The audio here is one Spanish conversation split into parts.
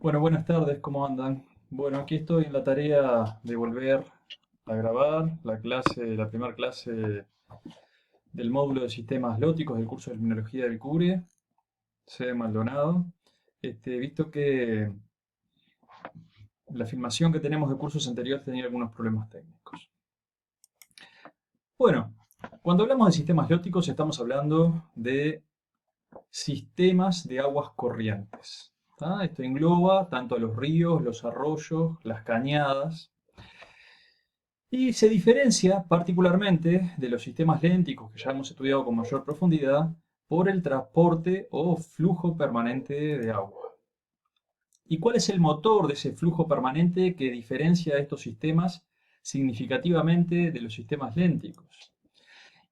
Bueno, buenas tardes, ¿cómo andan? Bueno, aquí estoy en la tarea de volver a grabar la primera clase del módulo de sistemas lóticos del curso de Limnología del CURE, sede Maldonado. Visto que la filmación que tenemos de cursos anteriores tenía algunos problemas técnicos. Bueno, cuando hablamos de sistemas lóticos estamos hablando de sistemas de aguas corrientes. ¿Tá? Esto engloba tanto a los ríos, los arroyos, las cañadas. Y se diferencia particularmente de los sistemas lénticos que ya hemos estudiado con mayor profundidad por el transporte o flujo permanente de agua. ¿Y cuál es el motor de ese flujo permanente que diferencia a estos sistemas significativamente de los sistemas lénticos?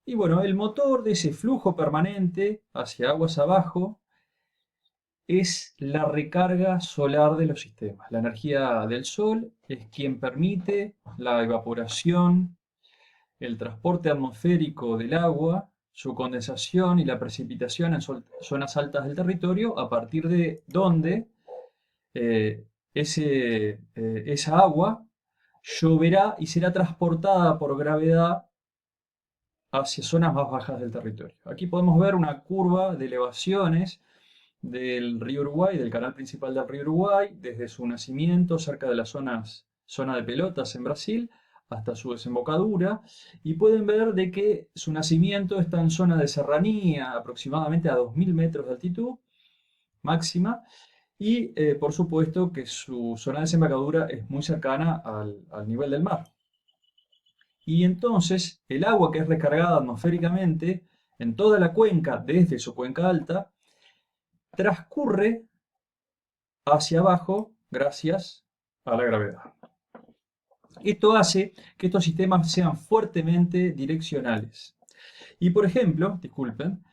Y bueno, el motor de ese flujo permanente hacia aguas abajo es la recarga solar de los sistemas. La energía del sol es quien permite la evaporación, el transporte atmosférico del agua, su condensación y la precipitación en zonas altas del territorio, a partir de donde eh, esa agua lloverá y será transportada por gravedad hacia zonas más bajas del territorio. Aquí podemos ver una curva de elevaciones del río Uruguay, del canal principal del río Uruguay, desde su nacimiento cerca de las zona de Pelotas en Brasil, hasta su desembocadura, y pueden ver de que su nacimiento está en zona de serranía, aproximadamente a 2000 metros de altitud máxima, y por supuesto que su zona de desembocadura es muy cercana al nivel del mar. Y entonces el agua que es recargada atmosféricamente en toda la cuenca, desde su cuenca alta, transcurre hacia abajo gracias a la gravedad. Esto hace que estos sistemas sean fuertemente direccionales. Y por ejemplo, disculpen,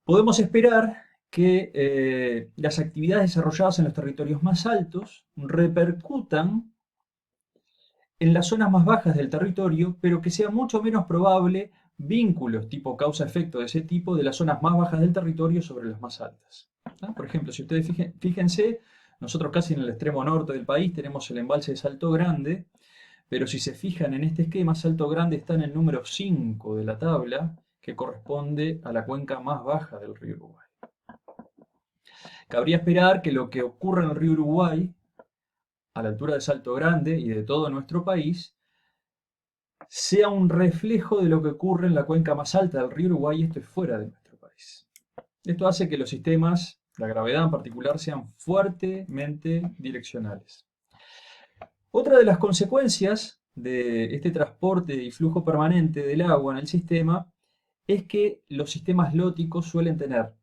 podemos esperar que las actividades desarrolladas en los territorios más altos repercutan en las zonas más bajas del territorio, pero que sea mucho menos probable vínculos tipo causa-efecto de ese tipo de las zonas más bajas del territorio sobre las más altas. ¿Ah? Por ejemplo, si ustedes fíjense, nosotros casi en el extremo norte del país tenemos el embalse de Salto Grande, pero si se fijan en este esquema, Salto Grande está en el número 5 de la tabla, que corresponde a la cuenca más baja del río Uruguay. Cabría esperar que lo que ocurre en el río Uruguay, a la altura de Salto Grande y de todo nuestro país, sea un reflejo de lo que ocurre en la cuenca más alta del río Uruguay, y esto es fuera de nuestro país. Esto hace que los sistemas, la gravedad en particular, sean fuertemente direccionales. Otra de las consecuencias de este transporte y flujo permanente del agua en el sistema es que los sistemas lóticos suelen tener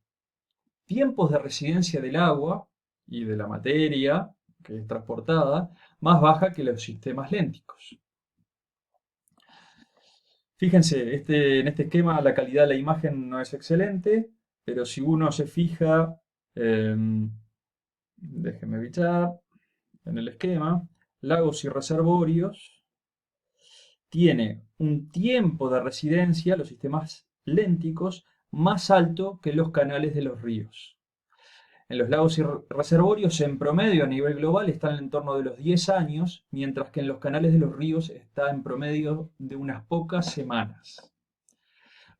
tiempos de residencia del agua y de la materia que es transportada más baja que los sistemas lénticos. Fíjense, en este esquema la calidad de la imagen no es excelente, pero si uno se fija, déjenme bichar, en el esquema, lagos y reservorios, tiene un tiempo de residencia, los sistemas lénticos, más alto que los canales de los ríos. En los lagos y reservorios, en promedio a nivel global, están en torno de los 10 años, mientras que en los canales de los ríos está en promedio de unas pocas semanas.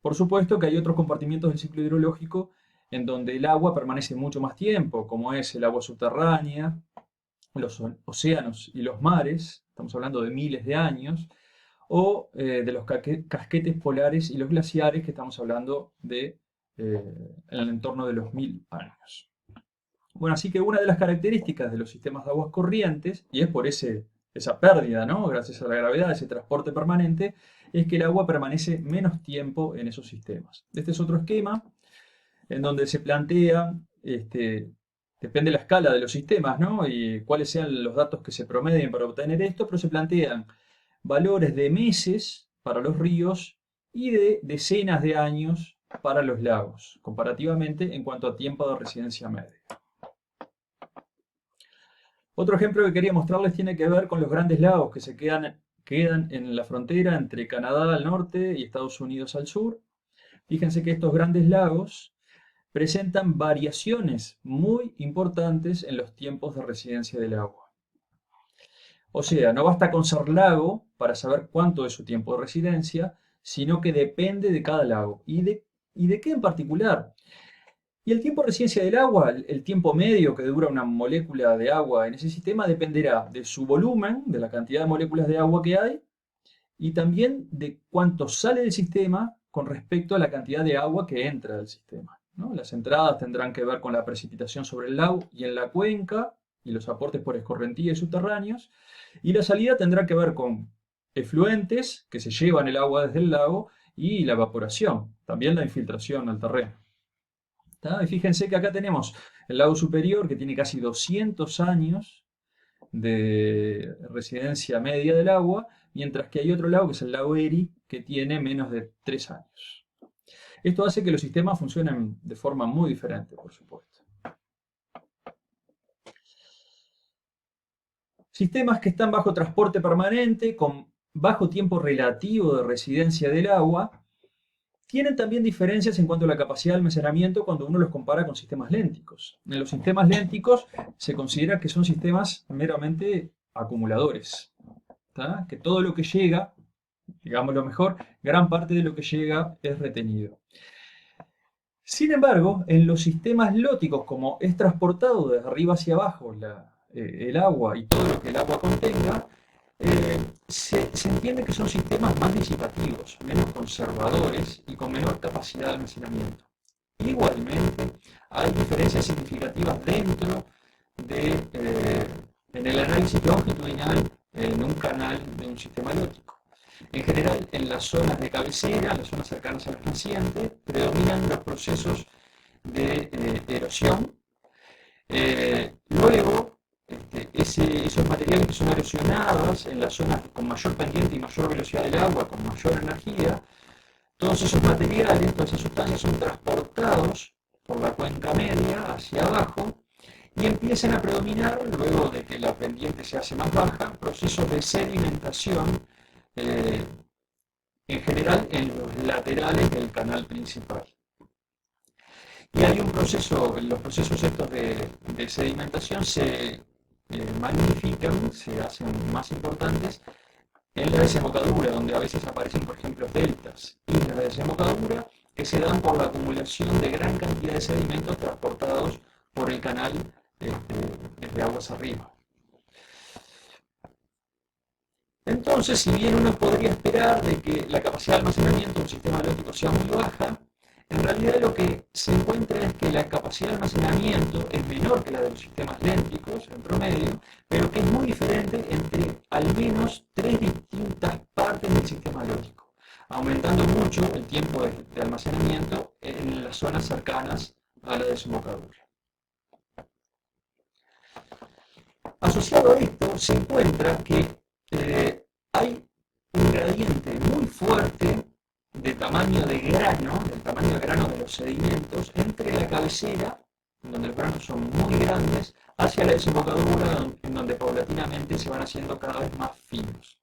Por supuesto que hay otros compartimientos del ciclo hidrológico en donde el agua permanece mucho más tiempo, como es el agua subterránea, los océanos y los mares, estamos hablando de miles de años, o de los casquetes polares y los glaciares, que estamos hablando de en el entorno de los 1000 años. Bueno, así que una de las características de los sistemas de aguas corrientes, y es por esa pérdida, ¿no? Gracias a la gravedad, ese transporte permanente, es que el agua permanece menos tiempo en esos sistemas. Este es otro esquema en donde se plantea, depende de la escala de los sistemas, ¿no? Y cuáles sean los datos que se promedien para obtener esto, pero se plantean valores de meses para los ríos y de decenas de años para los lagos, comparativamente en cuanto a tiempo de residencia media. Otro ejemplo que quería mostrarles tiene que ver con los grandes lagos que quedan en la frontera entre Canadá al norte y Estados Unidos al sur. Fíjense que estos grandes lagos presentan variaciones muy importantes en los tiempos de residencia del agua. O sea, no basta con ser lago para saber cuánto es su tiempo de residencia, sino que depende de cada lago. ¿Y de qué en particular? Y el tiempo de residencia del agua, el tiempo medio que dura una molécula de agua en ese sistema, dependerá de su volumen, de la cantidad de moléculas de agua que hay, y también de cuánto sale del sistema con respecto a la cantidad de agua que entra del sistema, ¿no? Las entradas tendrán que ver con la precipitación sobre el lago y en la cuenca, y los aportes por escorrentía y subterráneos, y la salida tendrá que ver con efluentes que se llevan el agua desde el lago y la evaporación, también la infiltración al terreno. ¿Tá? Y fíjense que acá tenemos el lago superior que tiene casi 200 años de residencia media del agua, mientras que hay otro lago que es el lago Erie que tiene menos de 3 años. Esto hace que los sistemas funcionen de forma muy diferente, por supuesto. Sistemas que están bajo transporte permanente, con bajo tiempo relativo de residencia del agua, tienen también diferencias en cuanto a la capacidad de almacenamiento cuando uno los compara con sistemas lénticos. En los sistemas lénticos se considera que son sistemas meramente acumuladores, ¿tá? Que todo lo que llega, digámoslo mejor, gran parte de lo que llega es retenido. Sin embargo, en los sistemas lóticos, como es transportado de arriba hacia abajo el agua y todo lo que el agua contenga, se entiende que son sistemas más disipativos, menos conservadores y con menor capacidad de almacenamiento. Igualmente, hay diferencias significativas dentro en el análisis longitudinal en un canal de un sistema lótico. En general, en las zonas de cabecera, las zonas cercanas a las nacientes, predominan los procesos de erosión. Luego, esos materiales que son erosionados en las zonas con mayor pendiente y mayor velocidad del agua, con mayor energía, todos esos materiales, todas esas sustancias son transportados por la cuenca media hacia abajo y empiezan a predominar, luego de que la pendiente se hace más baja, procesos de sedimentación, en general en los laterales del canal principal. Y hay un proceso, los procesos estos de sedimentación se magnifican, se hacen más importantes en la desembocadura, donde a veces aparecen, por ejemplo, deltas, islas de desembocadura, que se dan por la acumulación de gran cantidad de sedimentos transportados por el canal desde aguas arriba. Entonces, si bien uno podría esperar de que la capacidad de almacenamiento de un sistema lótico sea muy baja, en realidad lo que se encuentra es que la capacidad de almacenamiento es menor que la de los sistemas lénticos en promedio, pero que es muy diferente entre al menos 3 distintas partes del sistema lótico, aumentando mucho el tiempo de almacenamiento en las zonas cercanas a la desembocadura. Asociado a esto se encuentra que hay un gradiente muy fuerte de tamaño de grano, del tamaño de grano de los sedimentos, entre la cabecera, donde los granos son muy grandes, hacia la desembocadura, en donde paulatinamente se van haciendo cada vez más finos.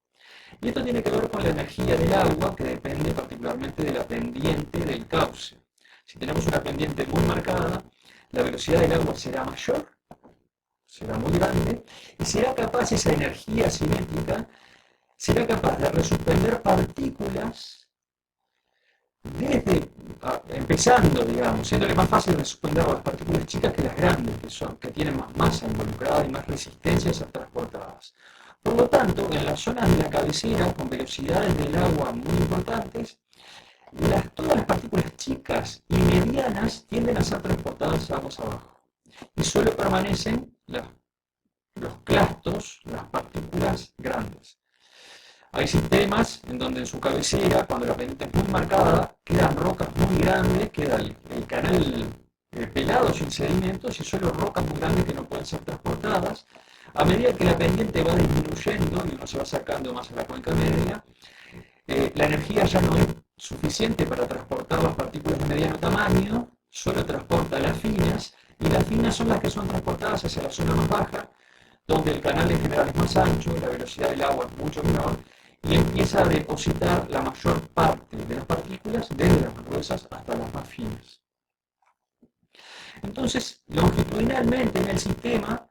Y esto tiene que ver con la energía del agua, que depende particularmente de la pendiente del cauce. Si tenemos una pendiente muy marcada, la velocidad del agua será mayor, será muy grande, y será capaz, esa energía cinética, será capaz de resuspender partículas empezando, digamos, siéndole más fácil resuspender las partículas chicas que las grandes, que tienen más masa involucrada y más resistencia a ser transportadas. Por lo tanto, en las zonas de la cabecera, con velocidades del agua muy importantes, todas las partículas chicas y medianas tienden a ser transportadas aguas abajo. Y solo permanecen los clastos, las partículas grandes. Hay sistemas en donde en su cabecera, cuando la pendiente es muy marcada, quedan rocas muy grandes, queda el canal pelado sin sedimentos y solo rocas muy grandes que no pueden ser transportadas. A medida que la pendiente va disminuyendo y uno se va acercando más a la cuenca media, la energía ya no es suficiente para transportar las partículas de mediano tamaño, solo transporta las finas, y las finas son las que son transportadas hacia la zona más baja, donde el canal en general es más ancho, la velocidad del agua es mucho menor, y empieza a depositar la mayor parte de las partículas desde las más gruesas hasta las más finas. Entonces, longitudinalmente en el sistema,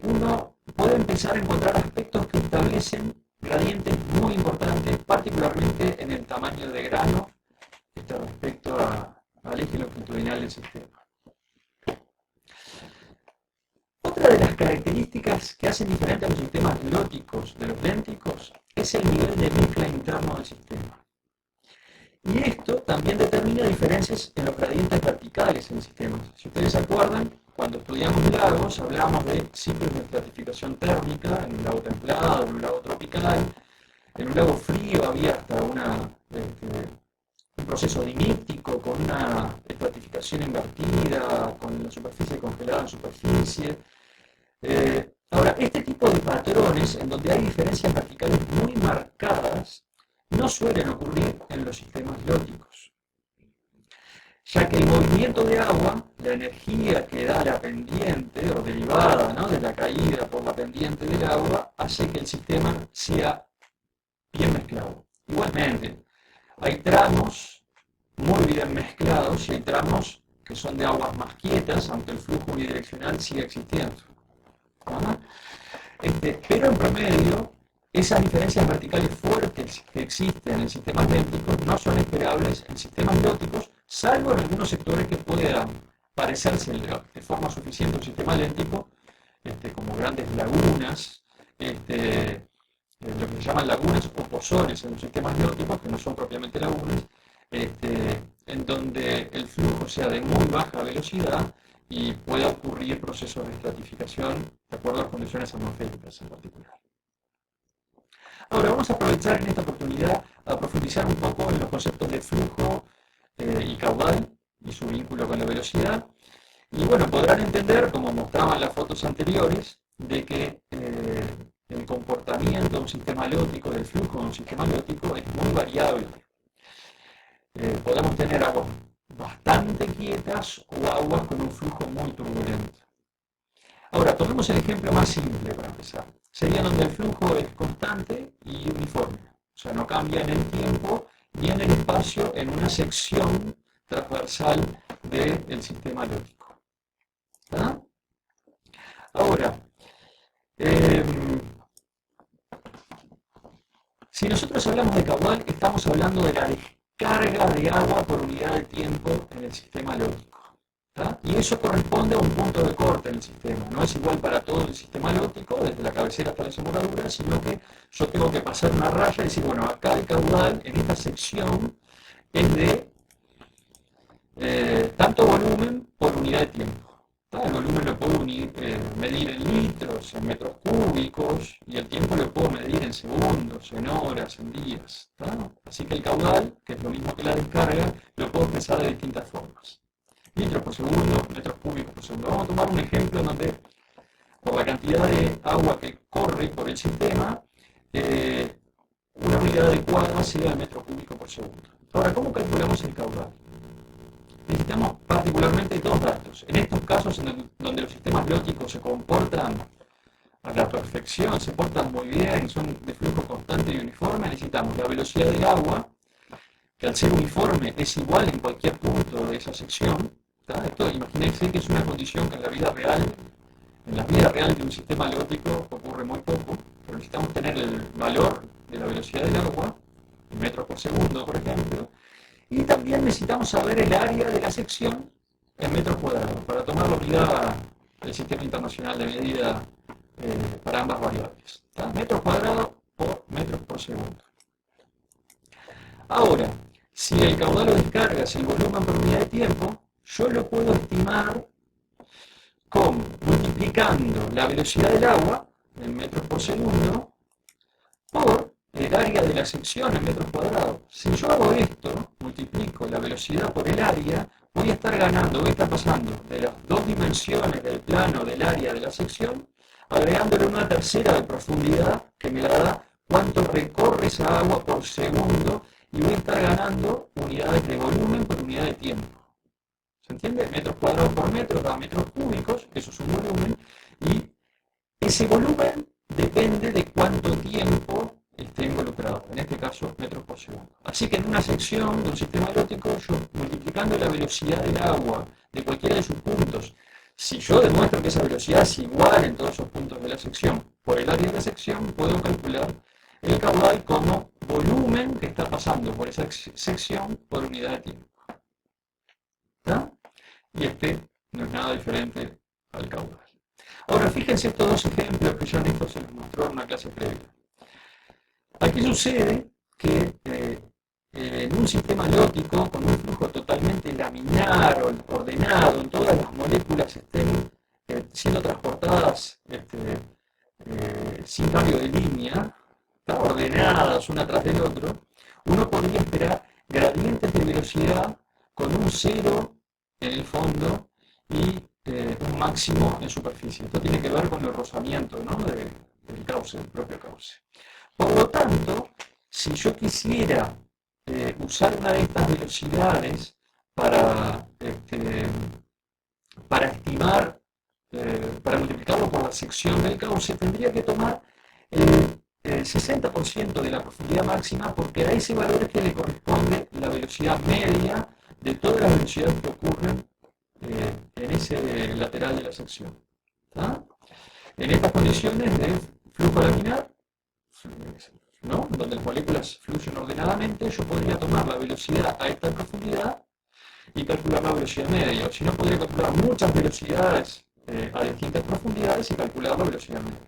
uno puede empezar a encontrar aspectos que establecen gradientes muy importantes, particularmente en el tamaño de grano respecto al eje longitudinal del sistema. Otra de las características que hacen diferente a los sistemas lóticos de los lénticos es el nivel de mezcla interno del sistema. Y esto también determina diferencias en los gradientes verticales en el sistema. Si ustedes se acuerdan, cuando estudiamos lagos hablamos de ciclos de estratificación térmica en un lago templado, en un lago tropical. En un lago frío había hasta un proceso diníptico con una estratificación invertida, con la superficie congelada en superficie. Ahora, este tipo de patrones, en donde hay diferencias verticales muy marcadas, no suelen ocurrir en los sistemas lóticos, ya que el movimiento de agua, la energía que da la pendiente o derivada, ¿no?, de la caída por la pendiente del agua, hace que el sistema sea bien mezclado. Igualmente, hay tramos muy bien mezclados y hay tramos que son de aguas más quietas, aunque el flujo unidireccional sigue existiendo. Pero en promedio, esas diferencias verticales fuertes que existen en sistemas lénticos no son esperables en sistemas lóticos, salvo en algunos sectores que puedan parecerse de forma suficiente a un sistema léntico, como grandes lagunas, lo que se llaman lagunas o pozones en los sistemas lóticos, que no son propiamente lagunas, en donde el flujo sea de muy baja velocidad y pueda ocurrir procesos de estratificación de acuerdo a las condiciones atmosféricas en particular. Ahora vamos a aprovechar en esta oportunidad a profundizar un poco en los conceptos de flujo y caudal y su vínculo con la velocidad. Y bueno, podrán entender, como mostraban las fotos anteriores, de que el comportamiento de un sistema lótico, del flujo de un sistema lótico, es muy variable. Podemos tener aguas bastante quietas o aguas con un flujo muy turbulento. Ahora, tomemos el ejemplo más simple para empezar. Sería donde el flujo es constante y uniforme. O sea, no cambia en el tiempo ni en el espacio en una sección transversal del sistema lótico. ¿Ah? Ahora, si nosotros hablamos de caudal, estamos hablando de la descarga de agua por unidad de tiempo en el sistema lótico. ¿Tá? Y eso corresponde a un punto de corte en el sistema. No es igual para todo el sistema lótico, desde la cabecera hasta la desembocadura, sino que yo tengo que pasar una raya y decir, bueno, acá el caudal en esta sección es de tanto volumen por unidad de tiempo. ¿Tá? El volumen lo puedo medir en litros, en metros cúbicos, y el tiempo lo puedo medir en segundos, en horas, en días. ¿Tá? Así que el caudal, que es lo mismo que la descarga, lo puedo expresar de distintas formas. Litros por segundo, metros cúbicos por segundo. Vamos a tomar un ejemplo en donde, por la cantidad de agua que corre por el sistema, una unidad adecuada sería el metro cúbico por segundo. Ahora, ¿cómo calculamos el caudal? Necesitamos particularmente dos datos. En estos casos, en donde los sistemas lóticos se comportan a la perfección, se portan muy bien, son de flujo constante y uniforme, necesitamos la velocidad del agua, que al ser uniforme es igual en cualquier punto de esa sección. Esto, imagínense que es una condición que en la vida real de un sistema lótico ocurre muy poco, pero necesitamos tener el valor de la velocidad del agua, en metros por segundo, por ejemplo, y también necesitamos saber el área de la sección en metros cuadrados, para tomar la unidad del Sistema Internacional de Medida para ambas variables. Metros cuadrados por metros por segundo. Ahora, si el caudal o descarga es el volumen por unidad de tiempo, yo lo puedo estimar con multiplicando la velocidad del agua en metros por segundo por el área de la sección en metros cuadrados. Si yo hago esto, multiplico la velocidad por el área, voy a estar ganando, voy a estar pasando de las dos dimensiones del plano del área de la sección, agregándole una tercera de profundidad que me la da cuánto recorre esa agua por segundo, y voy a estar ganando unidades de volumen por unidad de tiempo. ¿Se entiende? Metros cuadrados por metro da metros cúbicos, eso es un volumen, y ese volumen depende de cuánto tiempo esté involucrado involucrado, en este caso metros por segundo. Así que en una sección de un sistema erótico, yo multiplicando la velocidad del agua de cualquiera de sus puntos, si yo demuestro que esa velocidad es igual en todos esos puntos de la sección por el área de la sección, puedo calcular el caudal como volumen que está pasando por esa sección por unidad de tiempo. ¿Está? Y este no es nada diferente al caudal. Ahora fíjense estos dos ejemplos que ya Néstor se los mostró en una clase previa. Aquí sucede que en un sistema erótico con un flujo totalmente laminar o ordenado, en todas las moléculas estén siendo transportadas sin cambio de línea, ordenadas una tras del otro, uno podría esperar gradientes de velocidad con un cero en el fondo y un máximo en superficie. Esto tiene que ver con el rozamiento, ¿no? del cauce, del propio cauce. Por lo tanto, si yo quisiera usar una de estas velocidades para estimar, para multiplicarlo por la sección del cauce, tendría que tomar el 60% de la profundidad máxima, porque a ese valor es que le corresponde la velocidad media de todas las velocidades que ocurren en ese lateral de la sección. ¿Tá? En estas condiciones de flujo laminar, ¿no? Donde las moléculas fluyen ordenadamente, yo podría tomar la velocidad a esta profundidad y calcular la velocidad media. O si no, podría calcular muchas velocidades a distintas profundidades y calcular la velocidad media.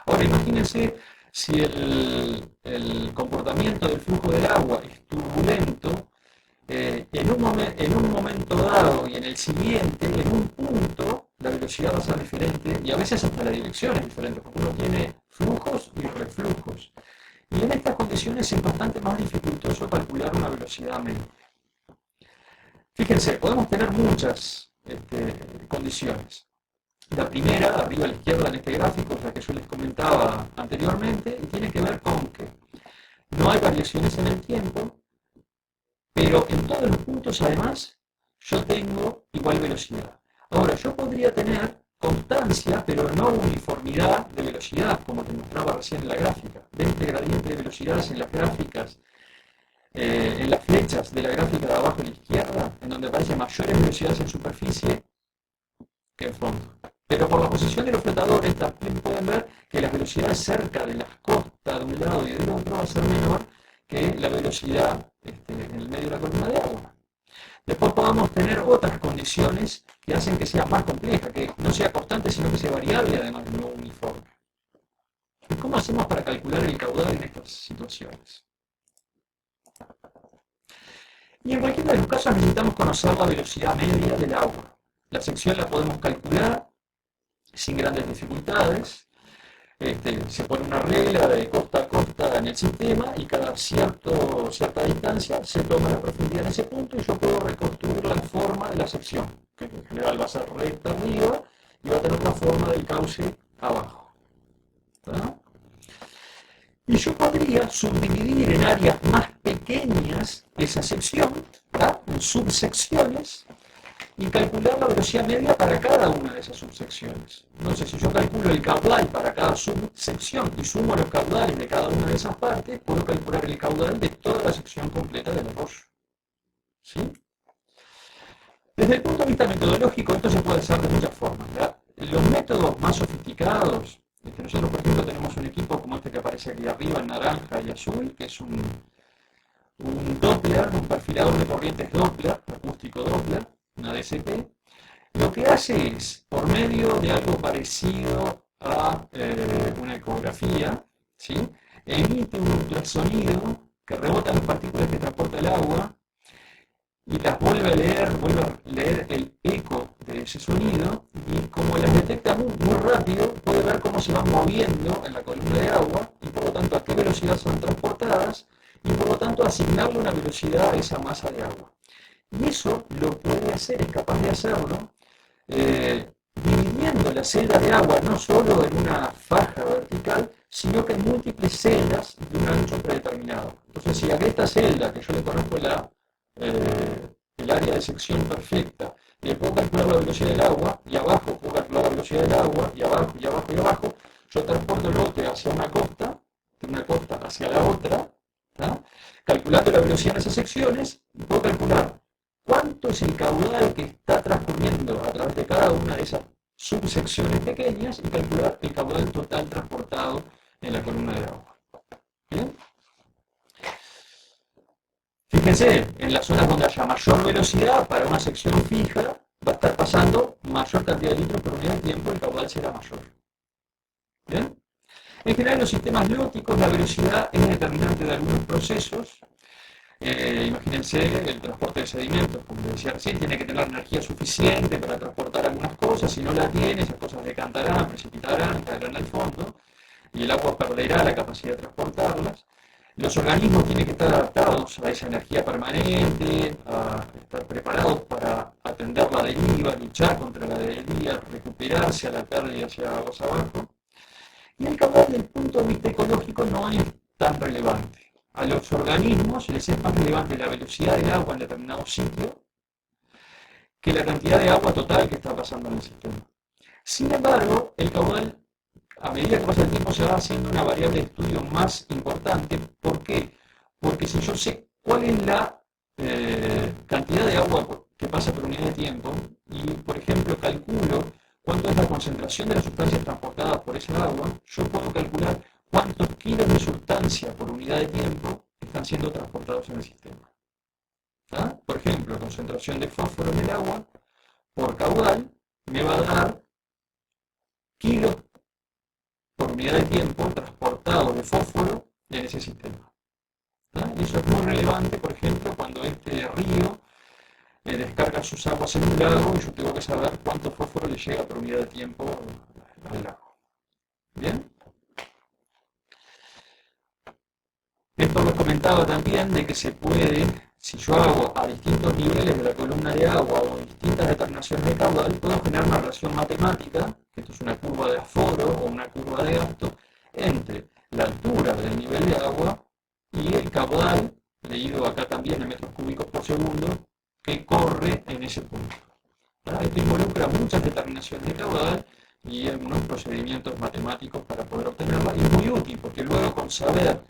Ahora, imagínense si el comportamiento del flujo del agua es turbulento, en un momento dado y en el siguiente, en un punto, la velocidad va a ser diferente y a veces hasta la dirección es diferente, porque uno tiene flujos y reflujos. Y en estas condiciones es bastante más dificultoso calcular una velocidad media. Fíjense, podemos tener muchas condiciones. La primera, arriba a la izquierda en este gráfico, es la que yo les comentaba anteriormente, y tiene que ver con que no hay variaciones en el tiempo, pero en todos los puntos además yo tengo igual velocidad. Ahora, yo podría tener constancia, pero no uniformidad de velocidad, como te mostraba recién en la gráfica. ¿Ven este gradiente de velocidades en las gráficas, en las flechas de la gráfica de abajo a la izquierda, en donde aparecen mayores velocidades en superficie que en fondo? Pero por la posición de los flotadores también pueden ver que las velocidades cerca de las costas de un lado y del otro va a ser menor que la velocidad en el medio de la columna de agua. Después podemos tener otras condiciones que hacen que sea más compleja, que no sea constante sino que sea variable, además no uniforme. ¿Y cómo hacemos para calcular el caudal en estas situaciones? Y en cualquiera de los casos necesitamos conocer la velocidad media del agua. La sección la podemos calcular sin grandes dificultades. Se pone una regla de costa a costa en el sistema y cada cierta distancia se toma la profundidad en ese punto y yo puedo reconstruir la forma de la sección, que en general va a ser recta arriba y va a tener una forma del cauce abajo. ¿Tá? Y yo podría subdividir en áreas más pequeñas esa sección, ¿tá? En subsecciones, y calcular la velocidad media para cada una de esas subsecciones. Entonces, si yo calculo el caudal para cada subsección y sumo los caudales de cada una de esas partes, puedo calcular el caudal de toda la sección completa del arroyo. ¿Sí? Desde el punto de vista metodológico, esto se puede hacer de muchas formas, ¿verdad? Los métodos más sofisticados, nosotros por ejemplo tenemos un equipo como este que aparece aquí arriba en naranja y azul, que es un Doppler, un perfilador de corrientes Doppler, acústico Doppler, una DSP. Lo que hace es, por medio de algo parecido a una ecografía, ¿sí? Emite un ultrasonido que rebota las partículas que transporta el agua y las vuelve a leer el eco de ese sonido, y como las detecta muy rápido, puede ver cómo se van moviendo en la columna de agua y por lo tanto a qué velocidad son transportadas y por lo tanto asignarle una velocidad a esa masa de agua. Y eso lo puede hacer, es capaz de hacerlo, dividiendo la celda de agua no solo en una faja vertical, sino que en múltiples celdas de un ancho predeterminado. Entonces, si a esta celda, que yo le conozco el área de sección perfecta, le puedo calcular la velocidad del agua, y abajo puedo calcular la velocidad del agua, y abajo, y abajo, y abajo, yo transporto el lote hacia una costa, de una costa hacia la otra, ¿tá? Calculando la velocidad de esas secciones, puedo calcular cuánto es el caudal que está transcurriendo a través de cada una de esas subsecciones pequeñas y calcular el caudal total transportado en la columna de agua. ¿Bien? Fíjense, en las zonas donde haya mayor velocidad para una sección fija, va a estar pasando mayor cantidad de litros por unidad de tiempo, el caudal será mayor. ¿Bien? En general, en los sistemas lóticos, la velocidad es determinante de algunos procesos. Imagínense el transporte de sedimentos, como decía recién, tiene que tener energía suficiente para transportar algunas cosas. Si no la tiene, esas cosas decantarán, precipitarán, caerán al fondo y el agua perderá la capacidad de transportarlas. Los organismos tienen que estar adaptados a esa energía permanente, a estar preparados para atender la deriva, luchar contra la deriva, recuperarse a la pérdida hacia aguas abajo. Y el caudal, desde el punto de vista ecológico, no es tan relevante. A los organismos les es más relevante la velocidad del agua en determinado sitio que la cantidad de agua total que está pasando en el sistema. Sin embargo, el caudal, a medida que pasa el tiempo, se va haciendo una variable de estudio más importante. ¿Por qué? Porque si yo sé cuál es la cantidad de agua que pasa por unidad de tiempo y, por ejemplo, calculo cuánto es la concentración de las sustancias transportadas por esa agua, yo puedo calcular cuántos kilos de sustancia por unidad de tiempo están siendo transportados en el sistema. ¿Tá? Por ejemplo, concentración de fósforo en el agua por caudal me va a dar kilos por unidad de tiempo transportados de fósforo en ese sistema. ¿Tá? Y eso es muy relevante, por ejemplo, cuando este río descarga sus aguas en un lago y yo tengo que saber cuánto fósforo le llega por unidad de tiempo al lago. ¿Bien? Esto lo comentaba también de que se puede, si yo hago a distintos niveles de la columna de agua o distintas determinaciones de caudal, puedo generar una relación matemática, esto es una curva de aforo o una curva de gasto, entre la altura del nivel de agua y el caudal, leído acá también en metros cúbicos por segundo, que corre en ese punto. Esto involucra muchas determinaciones de caudal y algunos procedimientos matemáticos para poder obtenerla, y es muy útil porque luego con saber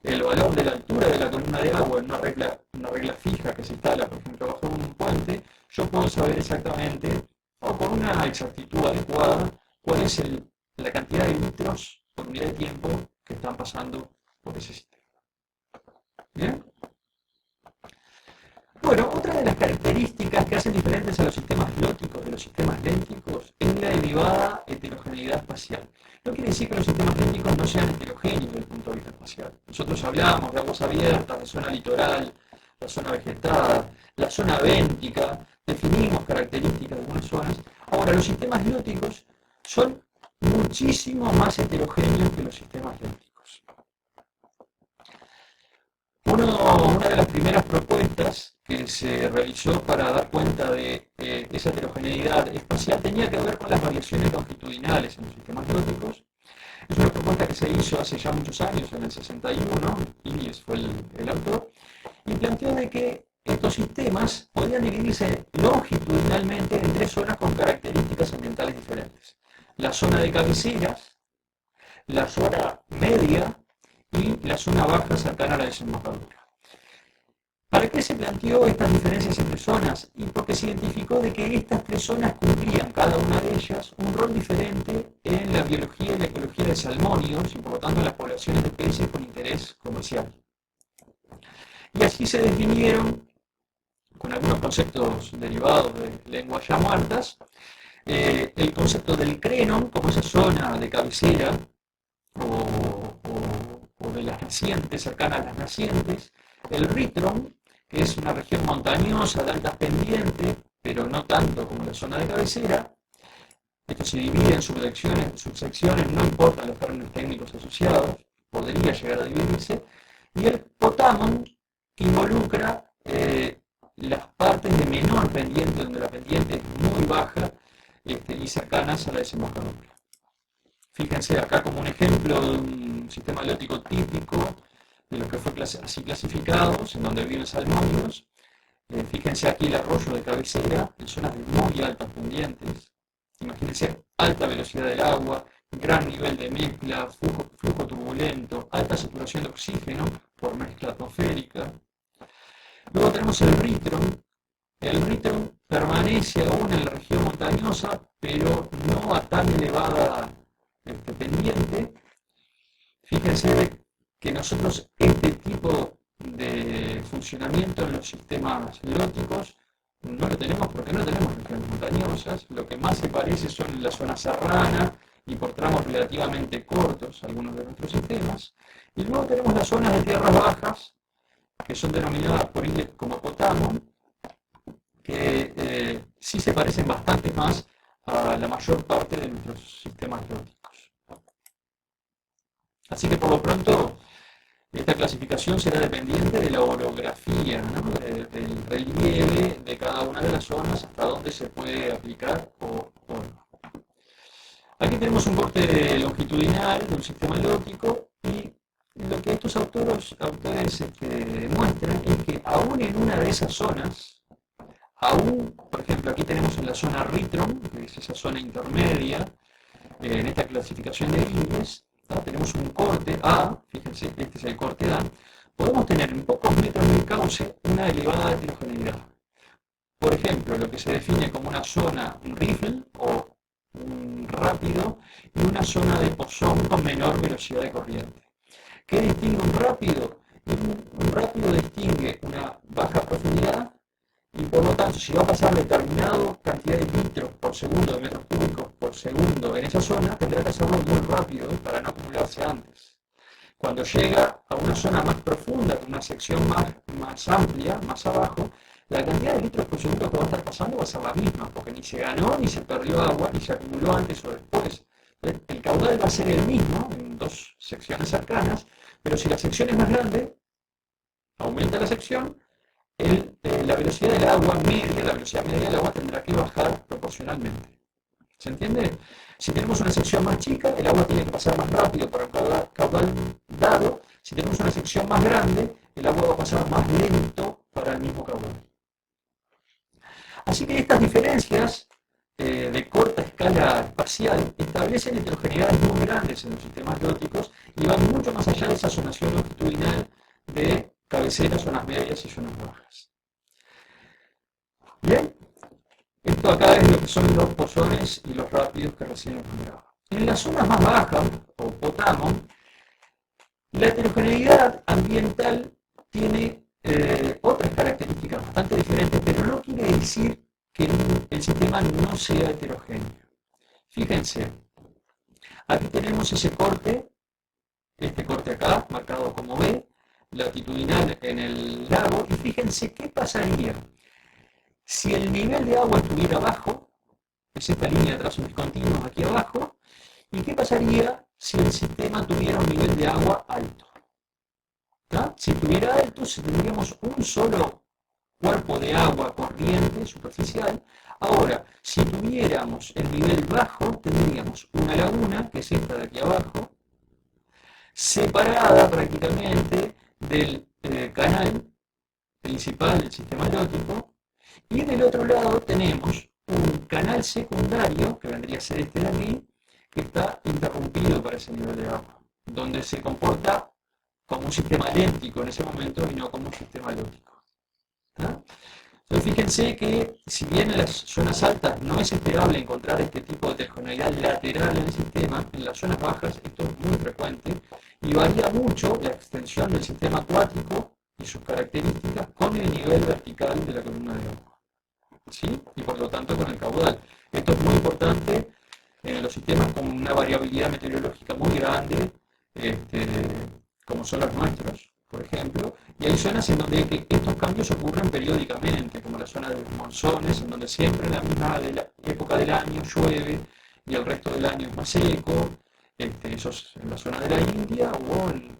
el valor de la altura de la columna de agua en una regla fija que se instala, por ejemplo, bajo un puente, yo puedo saber exactamente, o con una exactitud adecuada, cuál es la cantidad de litros por unidad de tiempo que están pasando por ese sistema. ¿Bien? Bueno, otra de las características que hacen diferentes a los sistemas lóticos de los sistemas lénticos es la elevada heterogeneidad espacial. No quiere decir que los sistemas lénticos no sean heterogéneos desde el punto de vista espacial. Nosotros hablamos de aguas abiertas, de zona litoral, la zona vegetada, la zona béntica, definimos características de algunas zonas. Ahora, los sistemas lóticos son muchísimo más heterogéneos que los sistemas lénticos. Una de las primeras propuestas que se realizó para dar cuenta de esa heterogeneidad espacial tenía que ver con las variaciones longitudinales en los sistemas lóticos. Es una propuesta que se hizo hace ya muchos años, en el 61, Illies fue el autor, y planteó de que estos sistemas podían dividirse longitudinalmente en tres zonas con características ambientales diferentes. La zona de cabeceras, la zona media y la zona baja cercana a la desembocadura. ¿Para qué se planteó estas diferencias entre zonas? Y porque se identificó de que estas tres zonas cumplían, cada una de ellas, un rol diferente en la biología y la ecología de salmónidos y por lo tanto en las poblaciones de peces con interés comercial. Y así se definieron, con algunos conceptos derivados de lenguas ya muertas, el concepto del crenon como esa zona de cabecera o de las nacientes, cercana a las nacientes, el ritron, que es una región montañosa de altas pendientes, pero no tanto como la zona de cabecera. Esto se divide en subsecciones, no importan los términos técnicos asociados, podría llegar a dividirse, y el potamon, que involucra las partes de menor pendiente, donde la pendiente es muy baja y cercanas a la desembocadura. Fíjense acá como un ejemplo de un sistema lótico típico de los que fue así clasificados, en donde viven salmónidos. Fíjense aquí el arroyo de cabecera, en zonas de muy altas pendientes. Imagínense alta velocidad del agua, gran nivel de mezcla, flujo turbulento, alta saturación de oxígeno por mezcla atmosférica. Luego tenemos el Ritron. El Ritron permanece aún en la región montañosa, pero no a tan elevada pendiente. Fíjense que nosotros este tipo de funcionamiento en los sistemas lóticos no lo tenemos porque no tenemos regiones montañosas. Lo que más se parece son la zona serrana y por tramos relativamente cortos algunos de nuestros sistemas. Y luego tenemos las zonas de tierras bajas, que son denominadas por INDEX como Potamon, que sí se parecen bastante más a la mayor parte de nuestros sistemas lóticos. Así que por lo pronto esta clasificación será dependiente de la orografía, ¿no? Del relieve de cada una de las zonas, hasta dónde se puede aplicar o no. Aquí tenemos un corte longitudinal de un sistema lótico y lo que estos autores muestran es que aún en una de esas zonas, aún, por ejemplo, aquí tenemos en la zona Ritron, que es esa zona intermedia, en esta clasificación de líneas, ¿no? Tenemos un corte A, fíjense, este es el corte A, podemos tener en pocos metros del cauce una elevada heterogeneidad. Por ejemplo, lo que se define como una zona rifle o un rápido y una zona de pozón con menor velocidad de corriente. ¿Qué distingue un rápido? Un rápido distingue una baja profundidad y por lo tanto si va a pasar determinada cantidad de litros por segundo, de metros cúbicos por segundo en esa zona, tendrá que hacerlo muy rápido para no acumularse antes. Cuando llega a una zona más profunda, con una sección más amplia, más abajo, la cantidad de litros por segundo que va a estar pasando va a ser la misma, porque ni se ganó, ni se perdió agua, ni se acumuló antes o después. El caudal va a ser el mismo en dos secciones cercanas, pero si la sección es más grande, aumenta la sección, la velocidad del agua media, la velocidad media del agua tendrá que bajar proporcionalmente. ¿Se entiende? Si tenemos una sección más chica, el agua tiene que pasar más rápido para un caudal dado. Si tenemos una sección más grande, el agua va a pasar más lento para el mismo caudal. Así que estas diferencias de corta escala espacial establecen heterogeneidades muy grandes en los sistemas lóticos y van mucho más allá de esa zonación longitudinal de cabeceras, zonas medias y zonas bajas. Bien, esto acá es lo que son los pozones y los rápidos que recién hemos mirado. En las zonas más bajas, o Potamon, la heterogeneidad ambiental tiene otras características bastante diferentes, pero no quiere decir que el sistema no sea heterogéneo. Fíjense, aquí tenemos ese corte, este corte acá, marcado como B, latitudinal en el lago, y fíjense qué pasaría si el nivel de agua estuviera bajo, es esta línea de trazos discontinuos aquí abajo, y qué pasaría si el sistema tuviera un nivel de agua alto. ¿No? Si estuviera alto, si tendríamos un solo cuerpo de agua corriente superficial. Ahora, si tuviéramos el nivel bajo, tendríamos una laguna, que es esta de aquí abajo, separada prácticamente del canal principal del sistema lótico, y del otro lado tenemos un canal secundario, que vendría a ser este de aquí, que está interrumpido para ese nivel de agua, donde se comporta como un sistema léntico en ese momento y no como un sistema lótico. ¿No? Entonces fíjense que si bien en las zonas altas no es esperable encontrar este tipo de heterogeneidad lateral en el sistema, en las zonas bajas esto es muy frecuente y varía mucho la extensión del sistema acuático y sus características con el nivel vertical de la columna de agua. ¿Sí? Y por lo tanto con el caudal. Esto es muy importante en los sistemas con una variabilidad meteorológica muy grande, como son los nuestros, por ejemplo, y hay zonas en donde estos cambios ocurren periódicamente, como la zona de los monzones, en donde siempre en la misma época del año llueve y el resto del año es más seco, eso es en la zona de la India o en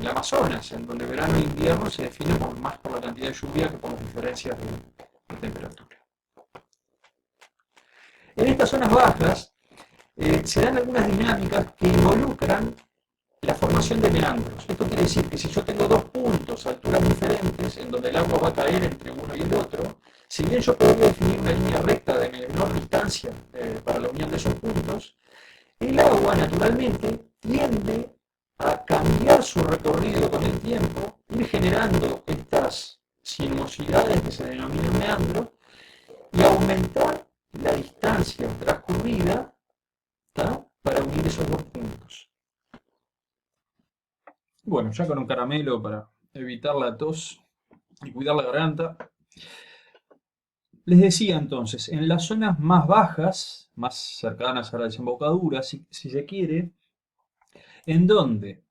el Amazonas, en donde verano e invierno se definen más por la cantidad de lluvia que por las diferencias de temperatura. En estas zonas bajas se dan algunas dinámicas que involucran la formación de meandros. Esto quiere decir que si yo tengo dos puntos a alturas diferentes, en donde el agua va a caer entre uno y el otro, si bien yo podría definir una línea recta de menor distancia para la unión de esos puntos, el agua naturalmente tiende a cambiar su recorrido con el tiempo, ir generando estas sinuosidades que se denominan meandros y aumentar la distancia transcurrida, ¿tá?, para unir esos dos puntos. Bueno, ya con un caramelo para evitar la tos y cuidar la garganta. Les decía entonces, en las zonas más bajas, más cercanas a la desembocadura, si se quiere, en donde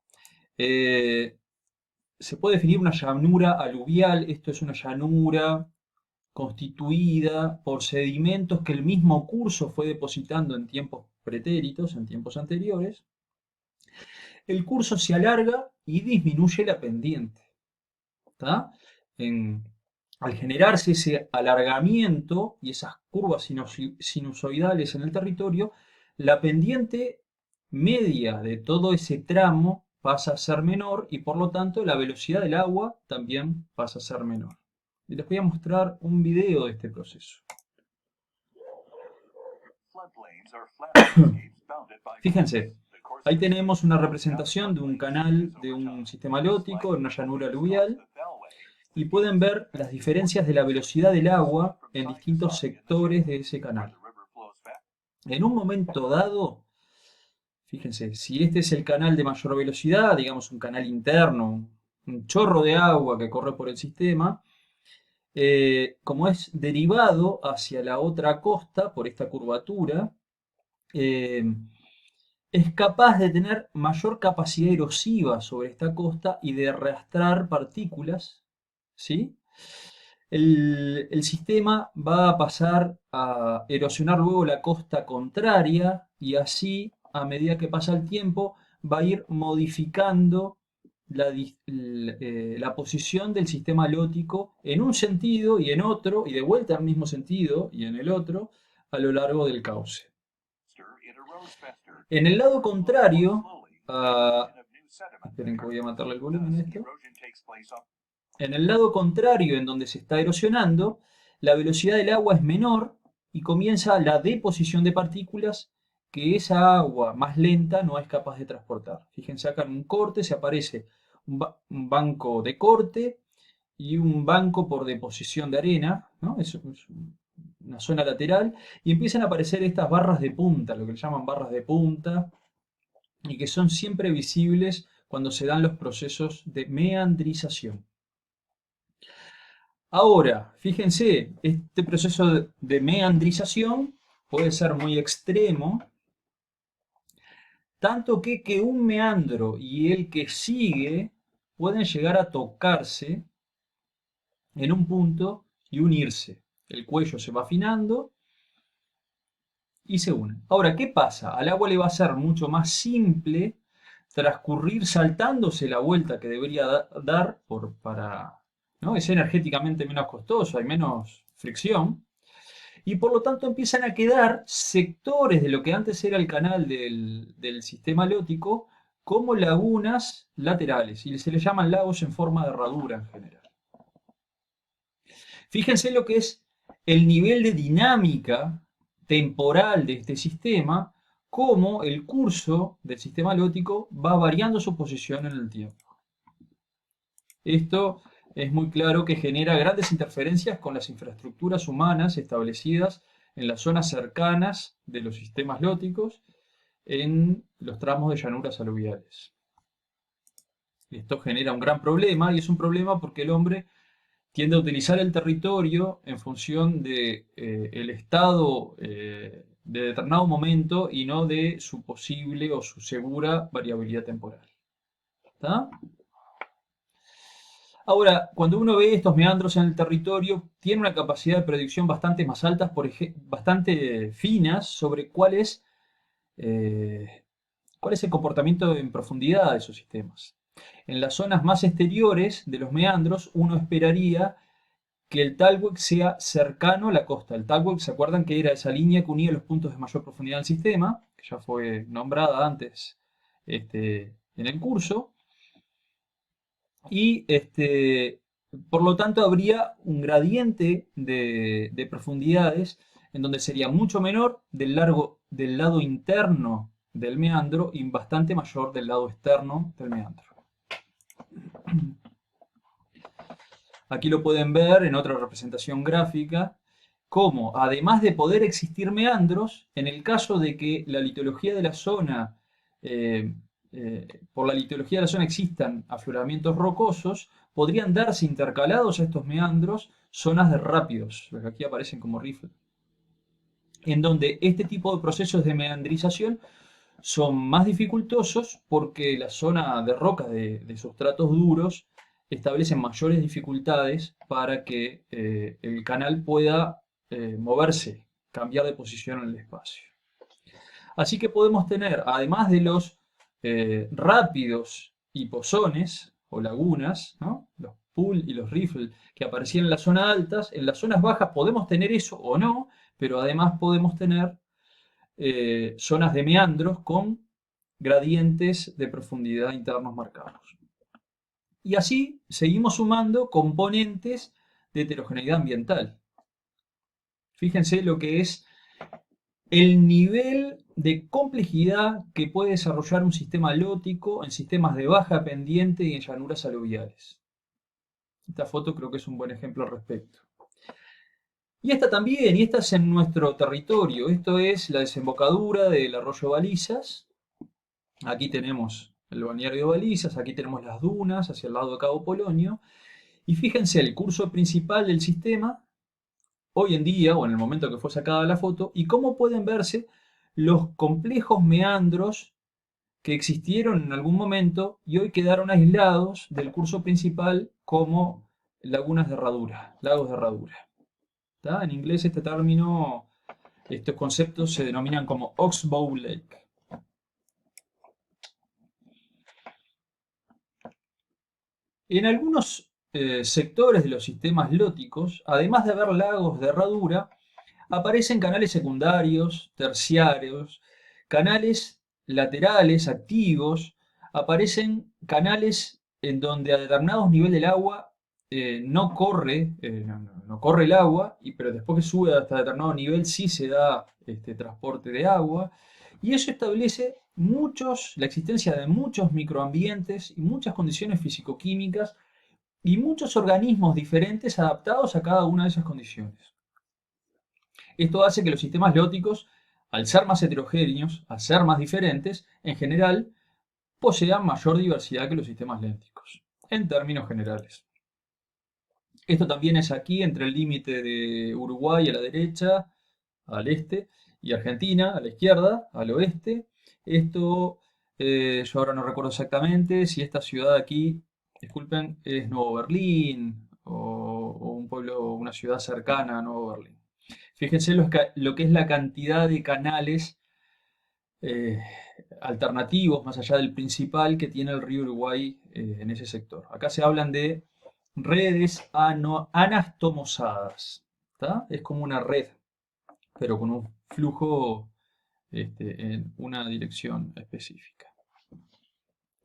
se puede definir una llanura aluvial. Esto es una llanura constituida por sedimentos que el mismo curso fue depositando en tiempos pretéritos, en tiempos anteriores. El curso se alarga y disminuye la pendiente. ¿Tá? Al generarse ese alargamiento y esas curvas sinusoidales en el territorio, la pendiente media de todo ese tramo pasa a ser menor y por lo tanto la velocidad del agua también pasa a ser menor. Y les voy a mostrar un video de este proceso. Fíjense, ahí tenemos una representación de un canal de un sistema lótico en una llanura aluvial y pueden ver las diferencias de la velocidad del agua en distintos sectores de ese canal. En un momento dado, fíjense, si este es el canal de mayor velocidad, digamos un canal interno, un chorro de agua que corre por el sistema, como es derivado hacia la otra costa por esta curvatura, es capaz de tener mayor capacidad erosiva sobre esta costa y de arrastrar partículas, ¿sí? El sistema va a pasar a erosionar luego la costa contraria y así, a medida que pasa el tiempo, va a ir modificando la posición del sistema lótico en un sentido y en otro, y de vuelta al mismo sentido y en el otro, a lo largo del cauce. En el lado contrario, esperen que voy a matarle el volumen a esto. En el lado contrario, en donde se está erosionando, la velocidad del agua es menor y comienza la deposición de partículas que esa agua más lenta no es capaz de transportar. Fíjense acá en un corte se aparece un banco de corte y un banco por deposición de arena, ¿no? Es una zona lateral, y empiezan a aparecer estas barras de punta, lo que le llaman barras de punta, y que son siempre visibles cuando se dan los procesos de meandrización. Ahora, fíjense, este proceso de meandrización puede ser muy extremo, tanto que un meandro y el que sigue pueden llegar a tocarse en un punto y unirse. El cuello se va afinando y se unen. Ahora, ¿qué pasa? Al agua le va a ser mucho más simple transcurrir saltándose la vuelta que debería dar ¿no? Es energéticamente menos costoso, hay menos fricción. Y por lo tanto empiezan a quedar sectores de lo que antes era el canal del sistema lótico como lagunas laterales. Y se les llaman lagos en forma de herradura en general. Fíjense lo que es el nivel de dinámica temporal de este sistema, cómo el curso del sistema lótico va variando su posición en el tiempo. Esto es muy claro que genera grandes interferencias con las infraestructuras humanas establecidas en las zonas cercanas de los sistemas lóticos en los tramos de llanuras aluviales. Esto genera un gran problema y es un problema porque el hombre tiende a utilizar el territorio en función de el estado de determinado momento y no de su posible o su segura variabilidad temporal. ¿Está? Ahora, cuando uno ve estos meandros en el territorio, tiene una capacidad de predicción bastante más altas, bastante finas, sobre cuál es el comportamiento en profundidad de esos sistemas. En las zonas más exteriores de los meandros, uno esperaría que el talweg sea cercano a la costa. El talweg, ¿se acuerdan que era esa línea que unía los puntos de mayor profundidad del sistema? Que ya fue nombrada antes en el curso. Y por lo tanto habría un gradiente de profundidades en donde sería mucho menor del lado interno del meandro y bastante mayor del lado externo del meandro. Aquí lo pueden ver en otra representación gráfica, cómo además de poder existir meandros, en el caso de que la litología de la zona, por la litología de la zona existan afloramientos rocosos, podrían darse intercalados a estos meandros zonas de rápidos, los que aquí aparecen como rifle, en donde este tipo de procesos de meandrización son más dificultosos porque la zona de roca de sustratos duros establecen mayores dificultades para que el canal pueda moverse, cambiar de posición en el espacio. Así que podemos tener, además de los rápidos y pozones o lagunas, ¿no? Los pool y los riffle que aparecían en las zonas altas, en las zonas bajas podemos tener eso o no, pero además podemos tener zonas de meandros con gradientes de profundidad internos marcados. Y así seguimos sumando componentes de heterogeneidad ambiental. Fíjense lo que es el nivel de complejidad que puede desarrollar un sistema lótico en sistemas de baja pendiente y en llanuras aluviales. Esta foto creo que es un buen ejemplo al respecto. Y esta también, y esta es en nuestro territorio. Esto es la desembocadura del arroyo Balizas. Aquí tenemos el balneario de Balizas, aquí tenemos las dunas hacia el lado de Cabo Polonio. Y fíjense el curso principal del sistema, hoy en día, o en el momento que fue sacada la foto, y cómo pueden verse los complejos meandros que existieron en algún momento y hoy quedaron aislados del curso principal como lagunas de herradura, lagos de herradura. ¿Tá? En inglés este término, estos conceptos se denominan como Oxbow Lake. En algunos sectores de los sistemas lóticos, además de haber lagos de herradura, aparecen canales secundarios, terciarios, canales laterales activos, aparecen canales en donde a determinados niveles del agua no corre el agua, pero después que sube hasta determinado nivel sí se da transporte de agua, y eso establece la existencia de muchos microambientes y muchas condiciones físico-químicas y muchos organismos diferentes adaptados a cada una de esas condiciones. Esto hace que los sistemas lóticos, al ser más heterogéneos, al ser más diferentes, en general, posean mayor diversidad que los sistemas lénticos, en términos generales. Esto también es aquí entre el límite de Uruguay a la derecha, al este, y Argentina a la izquierda, al oeste. Esto, yo ahora no recuerdo exactamente si esta ciudad aquí, disculpen, es Nuevo Berlín o un pueblo, una ciudad cercana a Nuevo Berlín. Fíjense lo que es la cantidad de canales alternativos, más allá del principal que tiene el río Uruguay en ese sector. Acá se hablan de redes anastomosadas. ¿Tá? Es como una red, pero con un flujo en una dirección específica.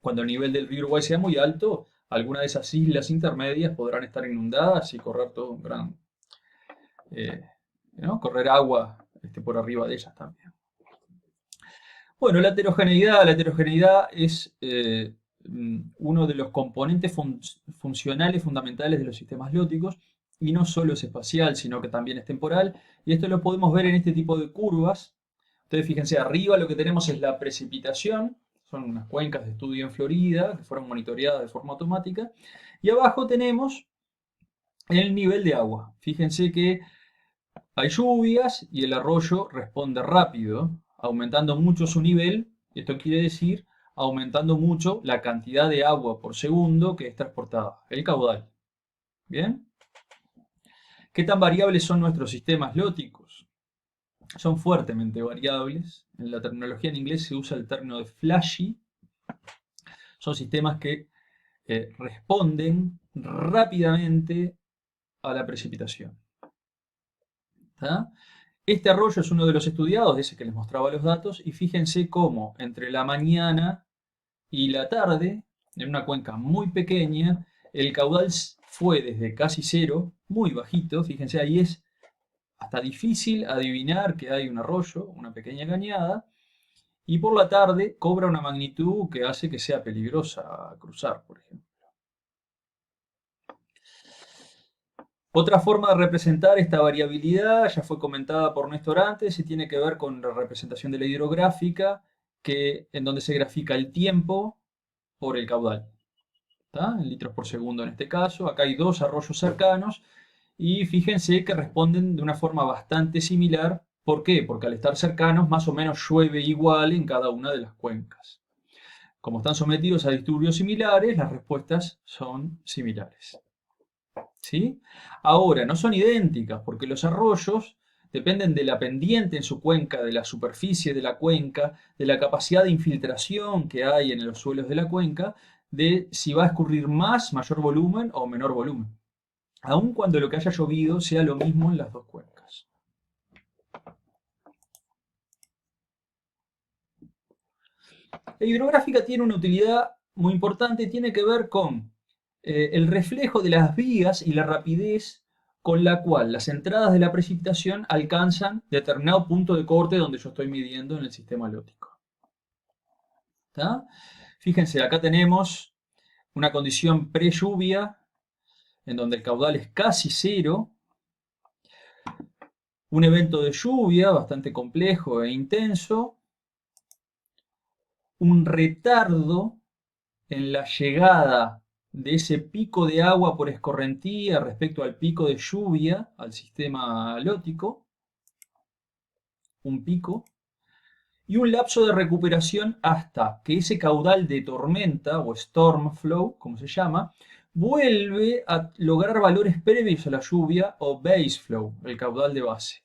Cuando el nivel del río Uruguay sea muy alto, alguna de esas islas intermedias podrán estar inundadas y correr todo un gran... correr agua por arriba de ellas también. Bueno, la heterogeneidad es uno de los componentes funcionales fundamentales de los sistemas lóticos, y no solo es espacial, sino que también es temporal, y esto lo podemos ver en este tipo de curvas. Ustedes fíjense, arriba lo que tenemos es la precipitación, son unas cuencas de estudio en Florida que fueron monitoreadas de forma automática, y abajo tenemos el nivel de agua. Fíjense que hay lluvias y el arroyo responde rápido, aumentando mucho su nivel. Esto quiere decir aumentando mucho la cantidad de agua por segundo que es transportada, el caudal. ¿Bien? ¿Qué tan variables son nuestros sistemas lóticos? Son fuertemente variables. En la terminología en inglés se usa el término de flashy. Son sistemas que responden rápidamente a la precipitación. ¿Tá? Este arroyo es uno de los estudiados, ese que les mostraba los datos, y fíjense cómo entre la mañana y la tarde, en una cuenca muy pequeña, el caudal fue desde casi cero, muy bajito, fíjense, ahí es hasta difícil adivinar que hay un arroyo, una pequeña cañada, y por la tarde cobra una magnitud que hace que sea peligrosa cruzar, por ejemplo. Otra forma de representar esta variabilidad ya fue comentada por Néstor antes y tiene que ver con la representación de la hidrográfica, en donde se grafica el tiempo por el caudal, ¿tá? En litros por segundo en este caso. Acá hay dos arroyos cercanos y fíjense que responden de una forma bastante similar. ¿Por qué? Porque al estar cercanos más o menos llueve igual en cada una de las cuencas. Como están sometidos a disturbios similares, las respuestas son similares. ¿Sí? Ahora, no son idénticas porque los arroyos dependen de la pendiente en su cuenca, de la superficie de la cuenca, de la capacidad de infiltración que hay en los suelos de la cuenca, de si va a escurrir mayor volumen o menor volumen, aun cuando lo que haya llovido sea lo mismo en las dos cuencas. La hidrográfica tiene una utilidad muy importante, tiene que ver con el reflejo de las vías y la rapidez con la cual las entradas de la precipitación alcanzan determinado punto de corte donde yo estoy midiendo en el sistema lótico. ¿Tá? Fíjense, acá tenemos una condición pre-lluvia en donde el caudal es casi cero, un evento de lluvia bastante complejo e intenso, un retardo en la llegada de ese pico de agua por escorrentía respecto al pico de lluvia al sistema lótico, un pico, y un lapso de recuperación hasta que ese caudal de tormenta o storm flow, como se llama, vuelve a lograr valores previos a la lluvia o base flow, el caudal de base.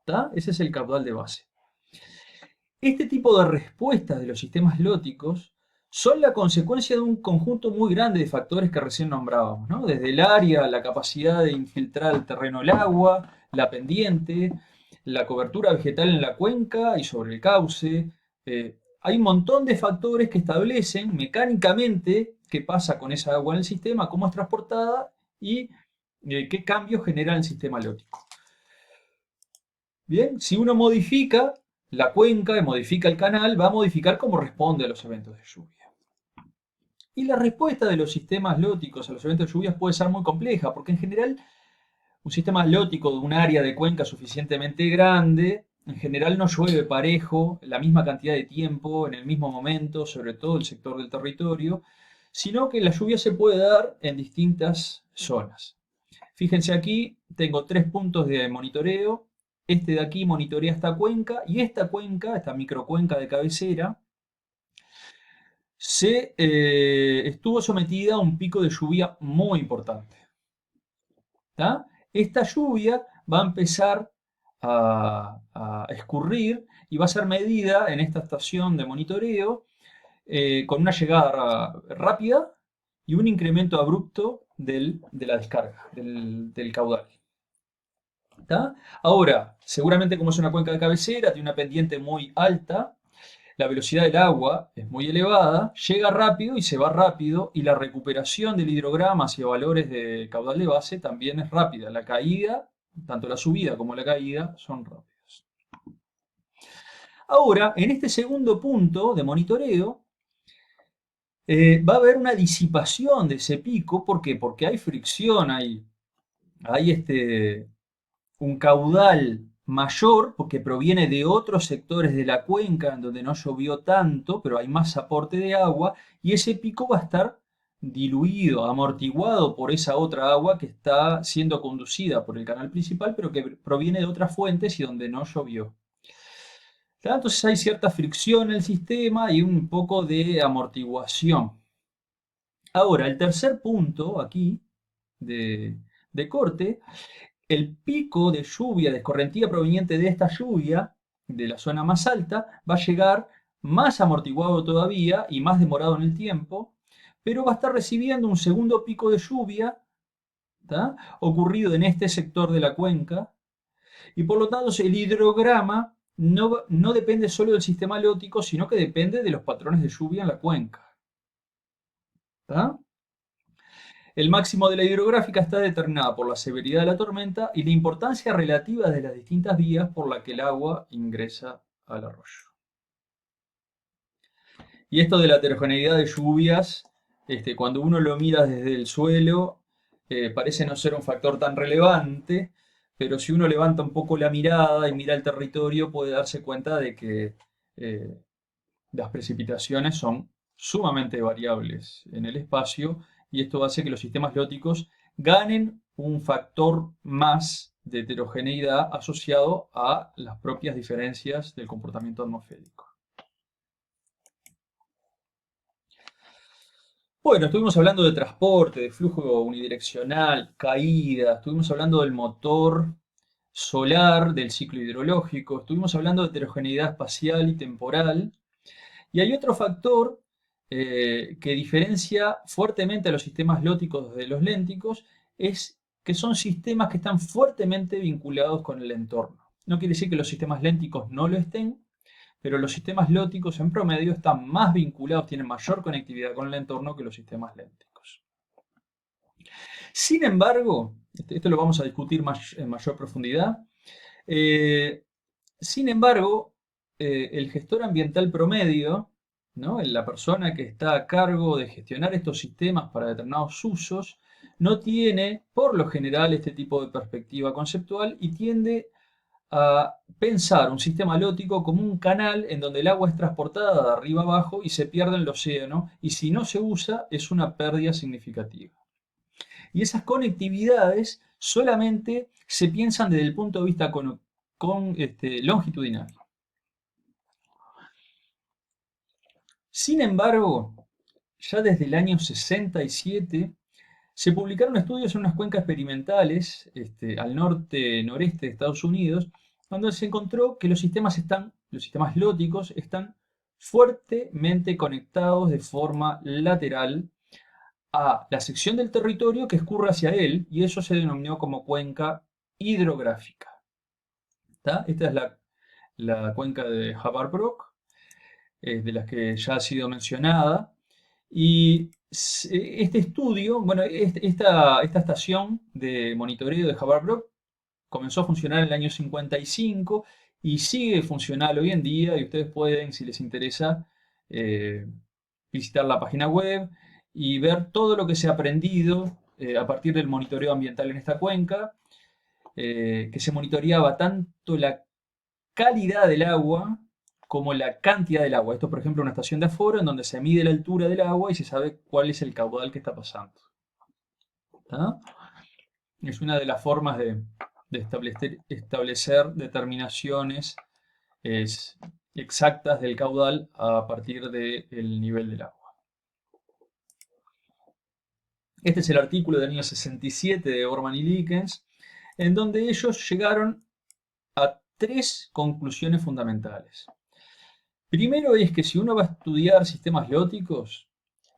¿Tá? Ese es el caudal de base. Este tipo de respuestas de los sistemas lóticos son la consecuencia de un conjunto muy grande de factores que recién nombrábamos, ¿no? Desde el área, la capacidad de infiltrar al terreno el agua, la pendiente, la cobertura vegetal en la cuenca y sobre el cauce. Hay un montón de factores que establecen mecánicamente qué pasa con esa agua en el sistema, cómo es transportada y qué cambios genera el sistema lótico. Bien, si uno modifica la cuenca y modifica el canal, va a modificar cómo responde a los eventos de lluvia. Y la respuesta de los sistemas lóticos a los eventos de lluvias puede ser muy compleja, porque en general un sistema lótico de un área de cuenca suficientemente grande, en general no llueve parejo, la misma cantidad de tiempo, en el mismo momento, sobre todo el sector del territorio, sino que la lluvia se puede dar en distintas zonas. Fíjense aquí, tengo 3 puntos de monitoreo. Este de aquí monitorea esta cuenca y esta cuenca, esta microcuenca de cabecera, estuvo sometida a un pico de lluvia muy importante. ¿Tá? Esta lluvia va a empezar a escurrir y va a ser medida en esta estación de monitoreo con una llegada rápida y un incremento abrupto de la descarga, del caudal. ¿Tá? Ahora, seguramente como es una cuenca de cabecera, tiene una pendiente muy alta, la velocidad del agua es muy elevada, llega rápido y se va rápido, y la recuperación del hidrograma hacia valores de caudal de base también es rápida. La caída, tanto la subida como la caída, son rápidos. Ahora, en este segundo punto de monitoreo, va a haber una disipación de ese pico. ¿Por qué? Porque hay fricción, hay un caudal mayor porque proviene de otros sectores de la cuenca en donde no llovió tanto, pero hay más aporte de agua y ese pico va a estar diluido, amortiguado por esa otra agua que está siendo conducida por el canal principal, pero que proviene de otras fuentes y donde no llovió. Entonces hay cierta fricción en el sistema y un poco de amortiguación. Ahora, el tercer punto aquí de corte, el pico de lluvia, de escorrentía proveniente de esta lluvia, de la zona más alta, va a llegar más amortiguado todavía y más demorado en el tiempo, pero va a estar recibiendo un segundo pico de lluvia, ¿tá? Ocurrido en este sector de la cuenca, y por lo tanto el hidrograma no depende solo del sistema lótico, sino que depende de los patrones de lluvia en la cuenca. ¿Tá? El máximo de la hidrográfica está determinado por la severidad de la tormenta y la importancia relativa de las distintas vías por las que el agua ingresa al arroyo. Y esto de la heterogeneidad de lluvias, cuando uno lo mira desde el suelo, parece no ser un factor tan relevante, pero si uno levanta un poco la mirada y mira el territorio, puede darse cuenta de que eh, las precipitaciones son sumamente variables en el espacio y esto hace que los sistemas lóticos ganen un factor más de heterogeneidad asociado a las propias diferencias del comportamiento atmosférico. Bueno, estuvimos hablando de transporte, de flujo unidireccional, caída, estuvimos hablando del motor solar, del ciclo hidrológico, estuvimos hablando de heterogeneidad espacial y temporal, y hay otro factor que diferencia fuertemente a los sistemas lóticos de los lénticos, es que son sistemas que están fuertemente vinculados con el entorno. No quiere decir que los sistemas lénticos no lo estén, pero los sistemas lóticos en promedio están más vinculados, tienen mayor conectividad con el entorno que los sistemas lénticos. Sin embargo, esto lo vamos a discutir en mayor profundidad, sin embargo, el gestor ambiental promedio, ¿no? La persona que está a cargo de gestionar estos sistemas para determinados usos, no tiene, por lo general, este tipo de perspectiva conceptual y tiende a pensar un sistema lótico como un canal en donde el agua es transportada de arriba abajo y se pierde en el océano, y si no se usa es una pérdida significativa. Y esas conectividades solamente se piensan desde el punto de vista longitudinal. Sin embargo, ya desde el año 67 se publicaron estudios en unas cuencas experimentales al norte-noreste de Estados Unidos, donde se encontró que los sistemas lóticos están fuertemente conectados de forma lateral a la sección del territorio que escurre hacia él, y eso se denominó como cuenca hidrográfica. ¿Tá? Esta es la cuenca de Haber-Brook, de las que ya ha sido mencionada. Y este estudio, bueno, esta estación de monitoreo de Haber-Brook comenzó a funcionar en el año 55 y sigue funcional hoy en día, y ustedes pueden, si les interesa, eh, visitar la página web y ver todo lo que se ha aprendido a partir del monitoreo ambiental en esta cuenca, que se monitoreaba tanto la calidad del agua como la cantidad del agua. Esto, por ejemplo, es una estación de aforo en donde se mide la altura del agua y se sabe cuál es el caudal que está pasando. ¿Tá? Es una de las formas de establecer determinaciones exactas del caudal a partir del nivel del agua. Este es el artículo del año 67 de Orman y Likens, en donde ellos llegaron a tres conclusiones fundamentales. Primero es que si uno va a estudiar sistemas lóticos,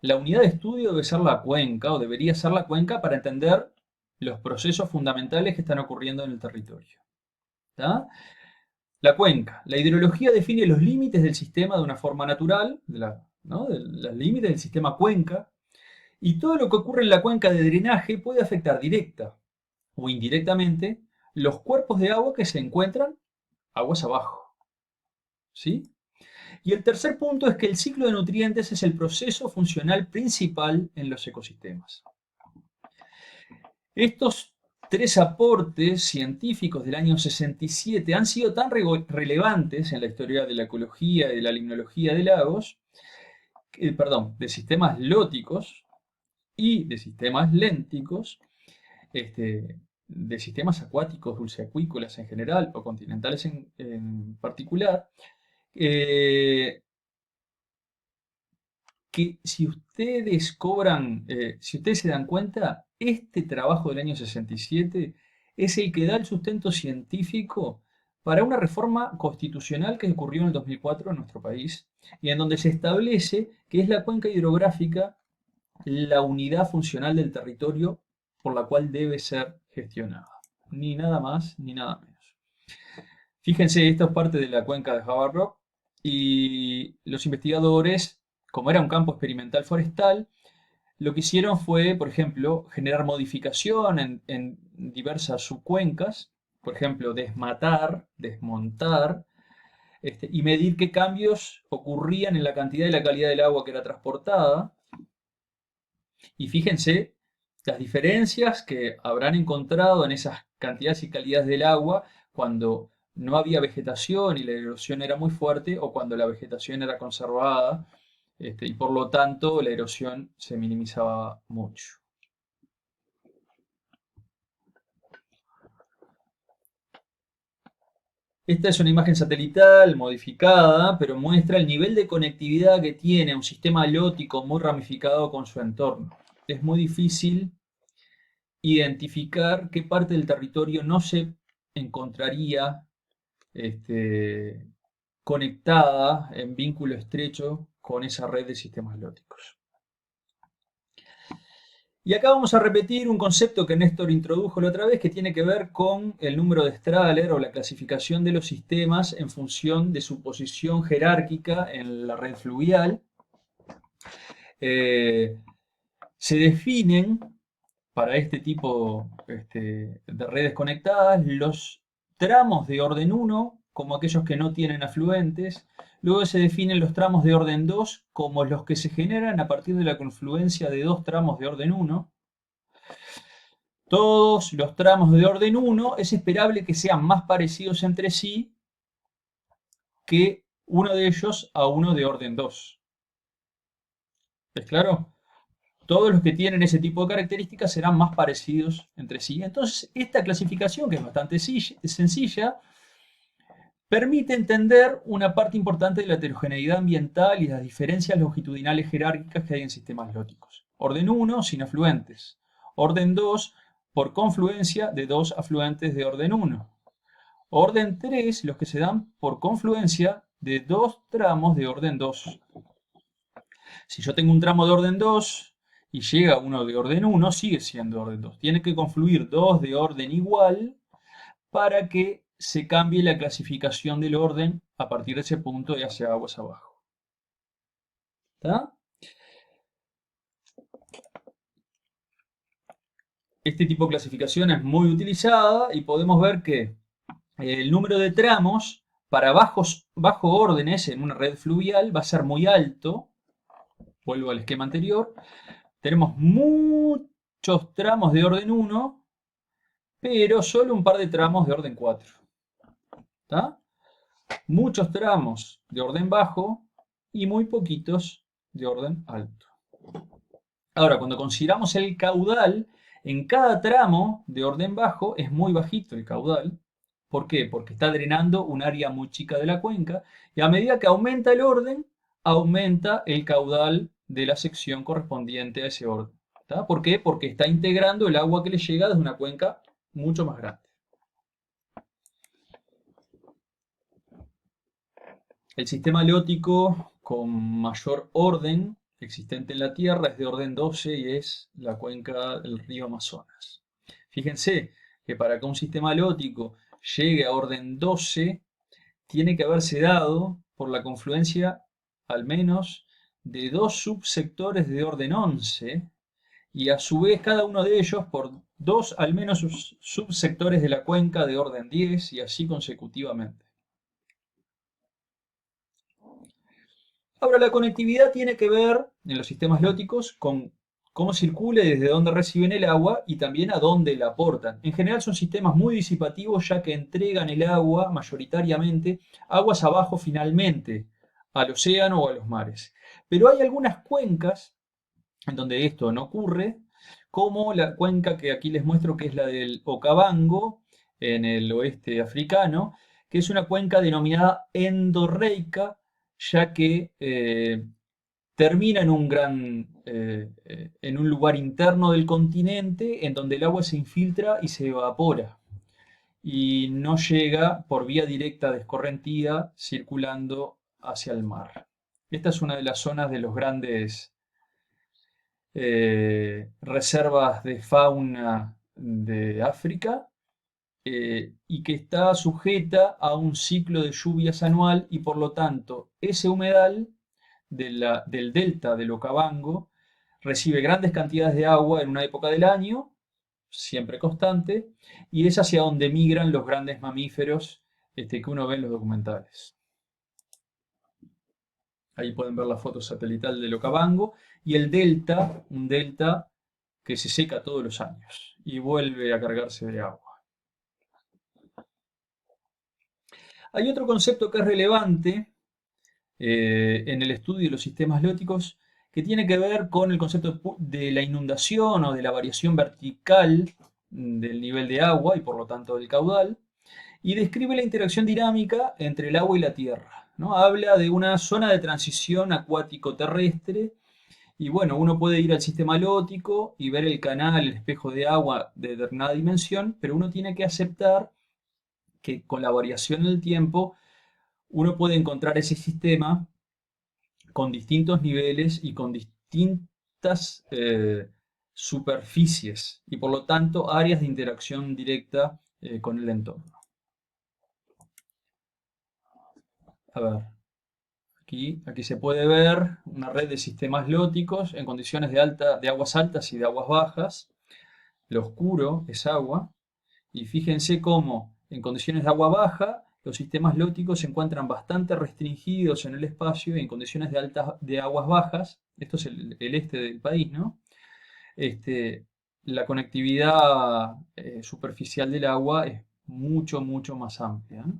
la unidad de estudio debe ser la cuenca, o debería ser la cuenca, para entender los procesos fundamentales que están ocurriendo en el territorio. ¿Tá? La cuenca. La hidrología define los límites del sistema de una forma natural, ¿no? de los límites del sistema cuenca, y todo lo que ocurre en la cuenca de drenaje puede afectar directa o indirectamente los cuerpos de agua que se encuentran aguas abajo. ¿Sí? Y el tercer punto es que el ciclo de nutrientes es el proceso funcional principal en los ecosistemas. Estos tres aportes científicos del año 67 han sido tan relevantes en la historia de la ecología y de la limnología de lagos, de sistemas lóticos y de sistemas lénticos, de sistemas acuáticos, dulceacuícolas en general o continentales en particular, que si ustedes si ustedes se dan cuenta, este trabajo del año 67 es el que da el sustento científico para una reforma constitucional que ocurrió en el 2004 en nuestro país, y en donde se establece que es la cuenca hidrográfica la unidad funcional del territorio por la cual debe ser gestionada. Ni nada más ni nada menos. Fíjense, esto es parte de la cuenca de Haber-Brook, y los investigadores, como era un campo experimental forestal, lo que hicieron fue, por ejemplo, generar modificación en diversas subcuencas, por ejemplo, desmatar, desmontar, y medir qué cambios ocurrían en la cantidad y la calidad del agua que era transportada. Y fíjense las diferencias que habrán encontrado en esas cantidades y calidades del agua cuando no había vegetación y la erosión era muy fuerte o cuando la vegetación era conservada, y por lo tanto la erosión se minimizaba mucho. Esta es una imagen satelital modificada, pero muestra el nivel de conectividad que tiene un sistema halótico muy ramificado con su entorno. Es muy difícil identificar qué parte del territorio no se encontraría conectada en vínculo estrecho con esa red de sistemas halóticos. Y acá vamos a repetir un concepto que Néstor introdujo la otra vez, que tiene que ver con el número de Strahler o la clasificación de los sistemas en función de su posición jerárquica en la red fluvial. Se definen para este tipo de redes conectadas los tramos de orden 1 como aquellos que no tienen afluentes. Luego se definen los tramos de orden 2 como los que se generan a partir de la confluencia de dos tramos de orden 1. Todos los tramos de orden 1 es esperable que sean más parecidos entre sí que uno de ellos a uno de orden 2. ¿Es claro? Todos los que tienen ese tipo de características serán más parecidos entre sí. Entonces, esta clasificación, que es bastante sencilla, permite entender una parte importante de la heterogeneidad ambiental y las diferencias longitudinales jerárquicas que hay en sistemas halóticos. Orden 1, sin afluentes. Orden 2, por confluencia de dos afluentes de orden 1. Orden 3, los que se dan por confluencia de dos tramos de orden 2. Si yo tengo un tramo de orden 2 y llega uno de orden 1, sigue siendo orden 2. Tiene que confluir dos de orden igual para que se cambie la clasificación del orden a partir de ese punto y hacia aguas abajo. ¿Está? Este tipo de clasificación es muy utilizada y podemos ver que el número de tramos para bajo órdenes en una red fluvial va a ser muy alto. Vuelvo al esquema anterior. Tenemos muchos tramos de orden 1, pero solo un par de tramos de orden 4. ¿Está? Muchos tramos de orden bajo y muy poquitos de orden alto. Ahora, cuando consideramos el caudal, en cada tramo de orden bajo es muy bajito el caudal. ¿Por qué? Porque está drenando un área muy chica de la cuenca y a medida que aumenta el orden, aumenta el caudal de la sección correspondiente a ese orden. ¿Está? ¿Por qué? Porque está integrando el agua que le llega desde una cuenca mucho más grande. El sistema halótico con mayor orden existente en la Tierra es de orden 12 y es la cuenca del río Amazonas. Fíjense que para que un sistema halótico llegue a orden 12, tiene que haberse dado por la confluencia al menos de dos subsectores de orden 11 y a su vez cada uno de ellos por dos al menos subsectores de la cuenca de orden 10 y así consecutivamente. Ahora, la conectividad tiene que ver en los sistemas halóticos con cómo circula y desde dónde reciben el agua y también a dónde la aportan. En general son sistemas muy disipativos ya que entregan el agua mayoritariamente aguas abajo finalmente, al océano o a los mares. Pero hay algunas cuencas en donde esto no ocurre, como la cuenca que aquí les muestro que es la del Okavango en el oeste africano, que es una cuenca denominada endorreica, ya que termina en un lugar interno del continente en donde el agua se infiltra y se evapora y no llega por vía directa de escorrentía circulando hacia el mar. Esta es una de las zonas de los grandes reservas de fauna de África y que está sujeta a un ciclo de lluvias anual y por lo tanto ese humedal del delta del Okavango recibe grandes cantidades de agua en una época del año, siempre constante, y es hacia donde migran los grandes mamíferos que uno ve en los documentales. Ahí pueden ver la foto satelital del Okavango. Y el delta, un delta que se seca todos los años y vuelve a cargarse de agua. Hay otro concepto que es relevante en el estudio de los sistemas lóticos que tiene que ver con el concepto de la inundación o de la variación vertical del nivel de agua y por lo tanto del caudal, y describe la interacción dinámica entre el agua y la tierra, ¿no? Habla de una zona de transición acuático-terrestre y bueno, uno puede ir al sistema lótico y ver el canal, el espejo de agua de determinada dimensión, pero uno tiene que aceptar que con la variación en el tiempo uno puede encontrar ese sistema con distintos niveles y con distintas superficies y por lo tanto áreas de interacción directa con el entorno. A ver, aquí se puede ver una red de sistemas lóticos en condiciones de aguas altas y de aguas bajas. Lo oscuro es agua y fíjense cómo en condiciones de agua baja los sistemas lóticos se encuentran bastante restringidos en el espacio y en condiciones de aguas bajas, esto es el este del país, ¿no? La conectividad superficial del agua es mucho, mucho más amplia, ¿no?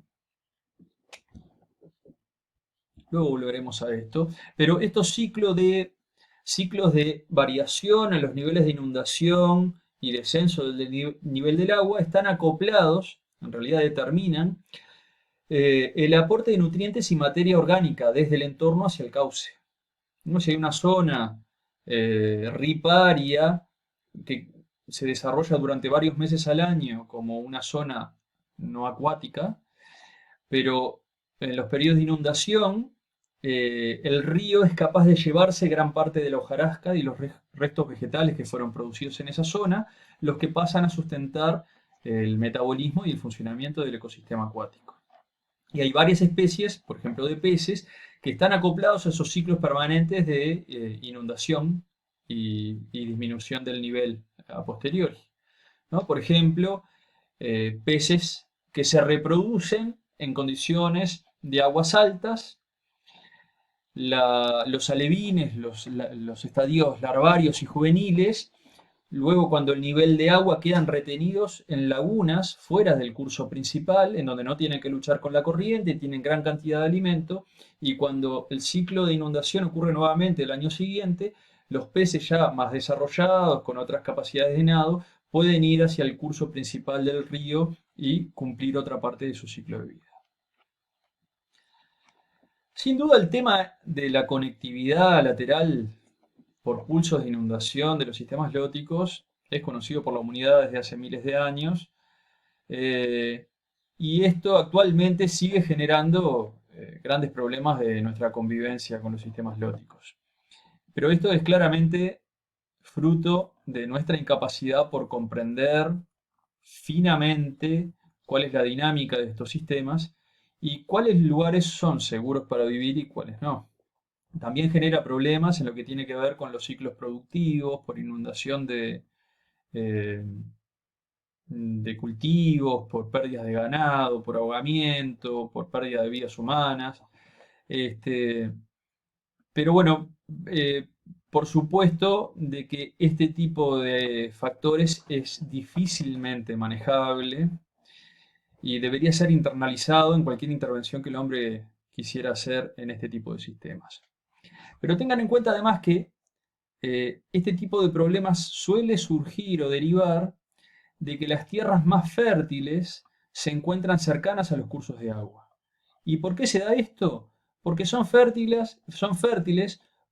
Luego volveremos a esto, pero estos ciclos de variación en los niveles de inundación y descenso del nivel del agua están acoplados, en realidad determinan el aporte de nutrientes y materia orgánica desde el entorno hacia el cauce. ¿No? Si hay una zona riparia que se desarrolla durante varios meses al año como una zona no acuática, pero en los periodos de inundación el río es capaz de llevarse gran parte de la hojarasca y los restos vegetales que fueron producidos en esa zona, los que pasan a sustentar el metabolismo y el funcionamiento del ecosistema acuático. Y hay varias especies, por ejemplo de peces, que están acoplados a esos ciclos permanentes de inundación y disminución del nivel a posteriori, ¿no? Por ejemplo, peces que se reproducen en condiciones de aguas altas, los alevines, los estadios larvarios y juveniles, luego cuando el nivel de agua quedan retenidos en lagunas fuera del curso principal, en donde no tienen que luchar con la corriente, tienen gran cantidad de alimento, y cuando el ciclo de inundación ocurre nuevamente el año siguiente, los peces ya más desarrollados, con otras capacidades de nado, pueden ir hacia el curso principal del río y cumplir otra parte de su ciclo de vida. Sin duda el tema de la conectividad lateral por pulsos de inundación de los sistemas lóticos es conocido por la humanidad desde hace miles de años eh, y esto actualmente sigue generando grandes problemas de nuestra convivencia con los sistemas lóticos. Pero esto es claramente fruto de nuestra incapacidad por comprender finamente cuál es la dinámica de estos sistemas y cuáles lugares son seguros para vivir y cuáles no. También genera problemas en lo que tiene que ver con los ciclos productivos, por inundación eh, de cultivos, por pérdidas de ganado, por ahogamiento, por pérdida de vidas humanas. Este, pero bueno, por supuesto de que este tipo de factores es difícilmente manejable y debería ser internalizado en cualquier intervención que el hombre quisiera hacer en este tipo de sistemas. Pero tengan en cuenta además que este tipo de problemas suele surgir o derivar de que las tierras más fértiles se encuentran cercanas a los cursos de agua. ¿Y por qué se da esto? Porque son fértiles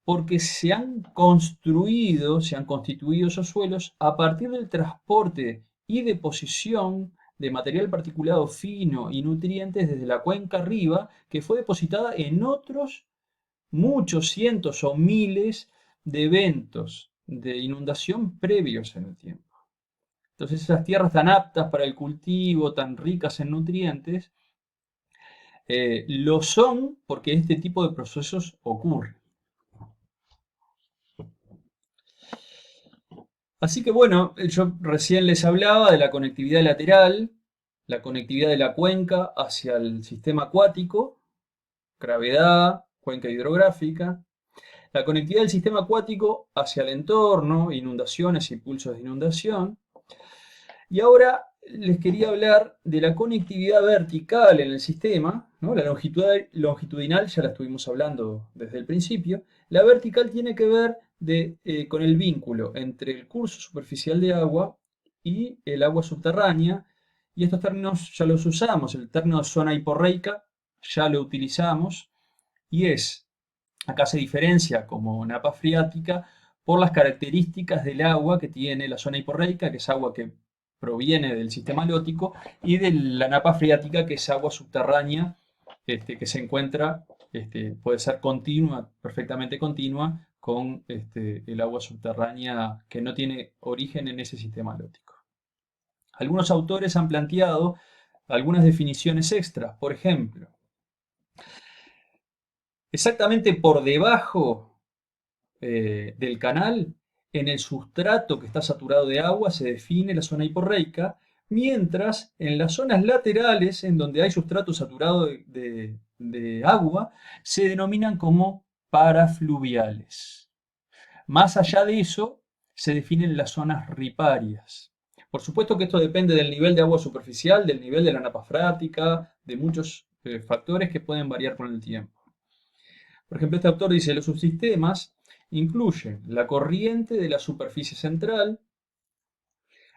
porque se han construido, se han constituido esos suelos a partir del transporte y deposición de material particulado fino y nutrientes desde la cuenca arriba que fue depositada en otros muchos cientos o miles de eventos de inundación previos en el tiempo. Entonces esas tierras tan aptas para el cultivo, tan ricas en nutrientes, lo son porque este tipo de procesos ocurren. Así que bueno, yo recién les hablaba de la conectividad lateral, la conectividad de la cuenca hacia el sistema acuático, gravedad, cuenca hidrográfica, la conectividad del sistema acuático hacia el entorno, inundaciones y pulsos de inundación. Y ahora les quería hablar de la conectividad vertical en el sistema, ¿no? La longitudinal ya la estuvimos hablando desde el principio. La vertical tiene que ver con el vínculo entre el curso superficial de agua y el agua subterránea. Y estos términos ya los usamos. El término zona hiporreica ya lo utilizamos. Y acá se diferencia como napa freática por las características del agua que tiene la zona hiporreica, que es agua que proviene del sistema halótico, y de la napa freática, que es agua subterránea, que se encuentra, puede ser continua, perfectamente continua, con el agua subterránea que no tiene origen en ese sistema halótico. Algunos autores han planteado algunas definiciones extras. Por ejemplo, exactamente por debajo del canal, en el sustrato que está saturado de agua, se define la zona hiporreica, mientras en las zonas laterales, en donde hay sustrato saturado de agua, se denominan como parafluviales. Más allá de eso, se definen las zonas riparias. Por supuesto que esto depende del nivel de agua superficial, del nivel de la napa freática, de muchos factores que pueden variar con el tiempo. Por ejemplo, este autor dice: los subsistemas incluyen la corriente de la superficie central,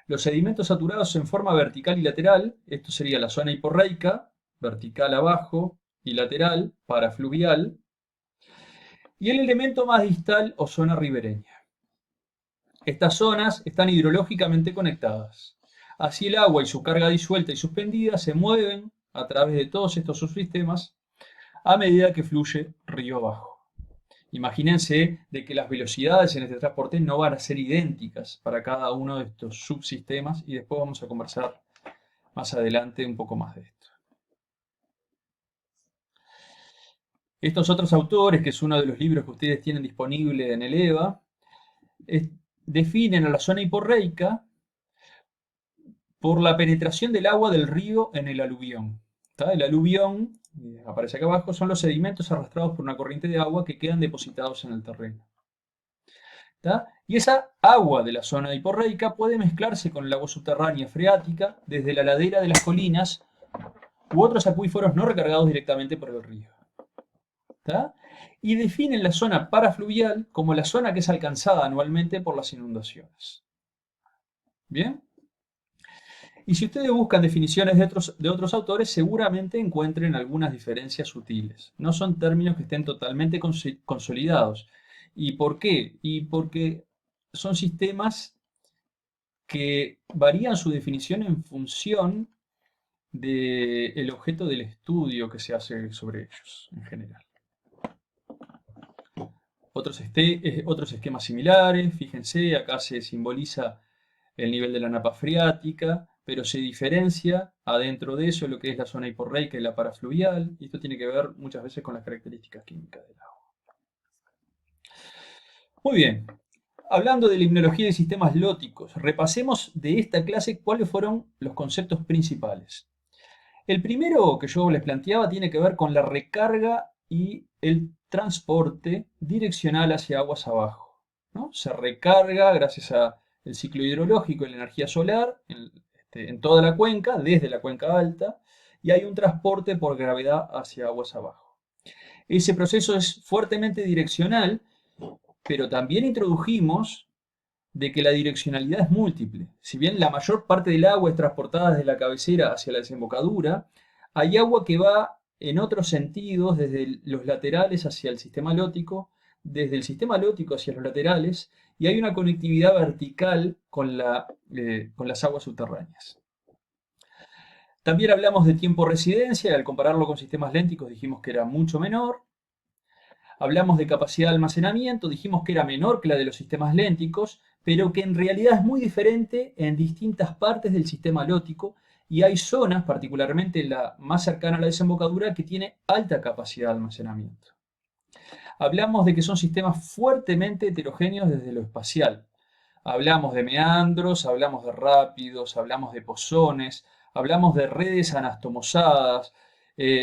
los sedimentos saturados en forma vertical y lateral, esto sería la zona hiporreica, vertical abajo y lateral, parafluvial, y el elemento más distal o zona ribereña. Estas zonas están hidrológicamente conectadas. Así el agua y su carga disuelta y suspendida se mueven a través de todos estos subsistemas a medida que fluye río abajo. Imagínense de que las velocidades en este transporte no van a ser idénticas para cada uno de estos subsistemas, y después vamos a conversar más adelante un poco más de esto. Estos otros autores, que es uno de los libros que ustedes tienen disponible en el EVA, definen a la zona hiporreica por la penetración del agua del río en el aluvión. El aluvión, aparece acá abajo, son los sedimentos arrastrados por una corriente de agua que quedan depositados en el terreno. Y esa agua de la zona hiporreica puede mezclarse con el agua subterránea freática desde la ladera de las colinas u otros acuíferos no recargados directamente por el río. Y definen la zona parafluvial como la zona que es alcanzada anualmente por las inundaciones. ¿Bien? Y si ustedes buscan definiciones de otros autores, seguramente encuentren algunas diferencias sutiles. No son términos que estén totalmente consolidados. ¿Y por qué? Y porque son sistemas que varían su definición en función del objeto del estudio que se hace sobre ellos, en general. Otros esquemas similares, fíjense, acá se simboliza el nivel de la napa freática, pero se diferencia adentro de eso lo que es la zona hiporreica y la parafluvial, y esto tiene que ver muchas veces con las características químicas del agua. Muy bien, hablando de limnología de sistemas lóticos, repasemos de esta clase cuáles fueron los conceptos principales. El primero que yo les planteaba tiene que ver con la recarga y el transporte direccional hacia aguas abajo, ¿no? Se recarga gracias al ciclo hidrológico y la energía solar en toda la cuenca, desde la cuenca alta, y hay un transporte por gravedad hacia aguas abajo. Ese proceso es fuertemente direccional, pero también introdujimos de que la direccionalidad es múltiple. Si bien la mayor parte del agua es transportada desde la cabecera hacia la desembocadura, hay agua que va en otros sentidos, desde los laterales hacia el sistema halótico, desde el sistema halótico hacia los laterales, y hay una conectividad vertical con las aguas subterráneas. También hablamos de tiempo residencia, y al compararlo con sistemas lénticos dijimos que era mucho menor. Hablamos de capacidad de almacenamiento, dijimos que era menor que la de los sistemas lénticos, pero que en realidad es muy diferente en distintas partes del sistema halótico, y hay zonas, particularmente la más cercana a la desembocadura, que tiene alta capacidad de almacenamiento. Hablamos de que son sistemas fuertemente heterogéneos desde lo espacial. Hablamos de meandros, hablamos de rápidos, hablamos de pozones, hablamos de redes anastomosadas,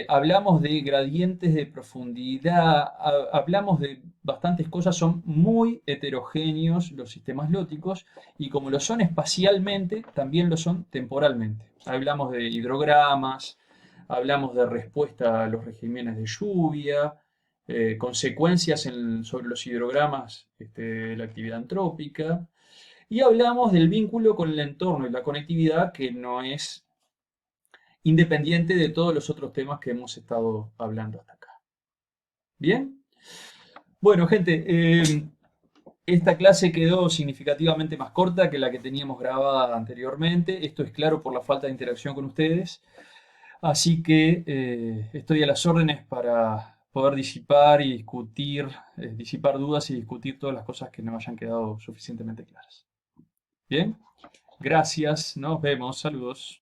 Hablamos de gradientes de profundidad, hablamos de bastantes cosas, son muy heterogéneos los sistemas lóticos y como lo son espacialmente, también lo son temporalmente. Hablamos de hidrogramas, hablamos de respuesta a los regímenes de lluvia, consecuencias sobre los hidrogramas de la actividad antrópica, y hablamos del vínculo con el entorno y la conectividad que no es independiente de todos los otros temas que hemos estado hablando hasta acá. ¿Bien? Bueno, gente, esta clase quedó significativamente más corta que la que teníamos grabada anteriormente. Esto es claro por la falta de interacción con ustedes. Así que estoy a las órdenes para poder disipar y discutir, disipar dudas y discutir todas las cosas que no hayan quedado suficientemente claras. Bien, gracias, nos vemos, saludos.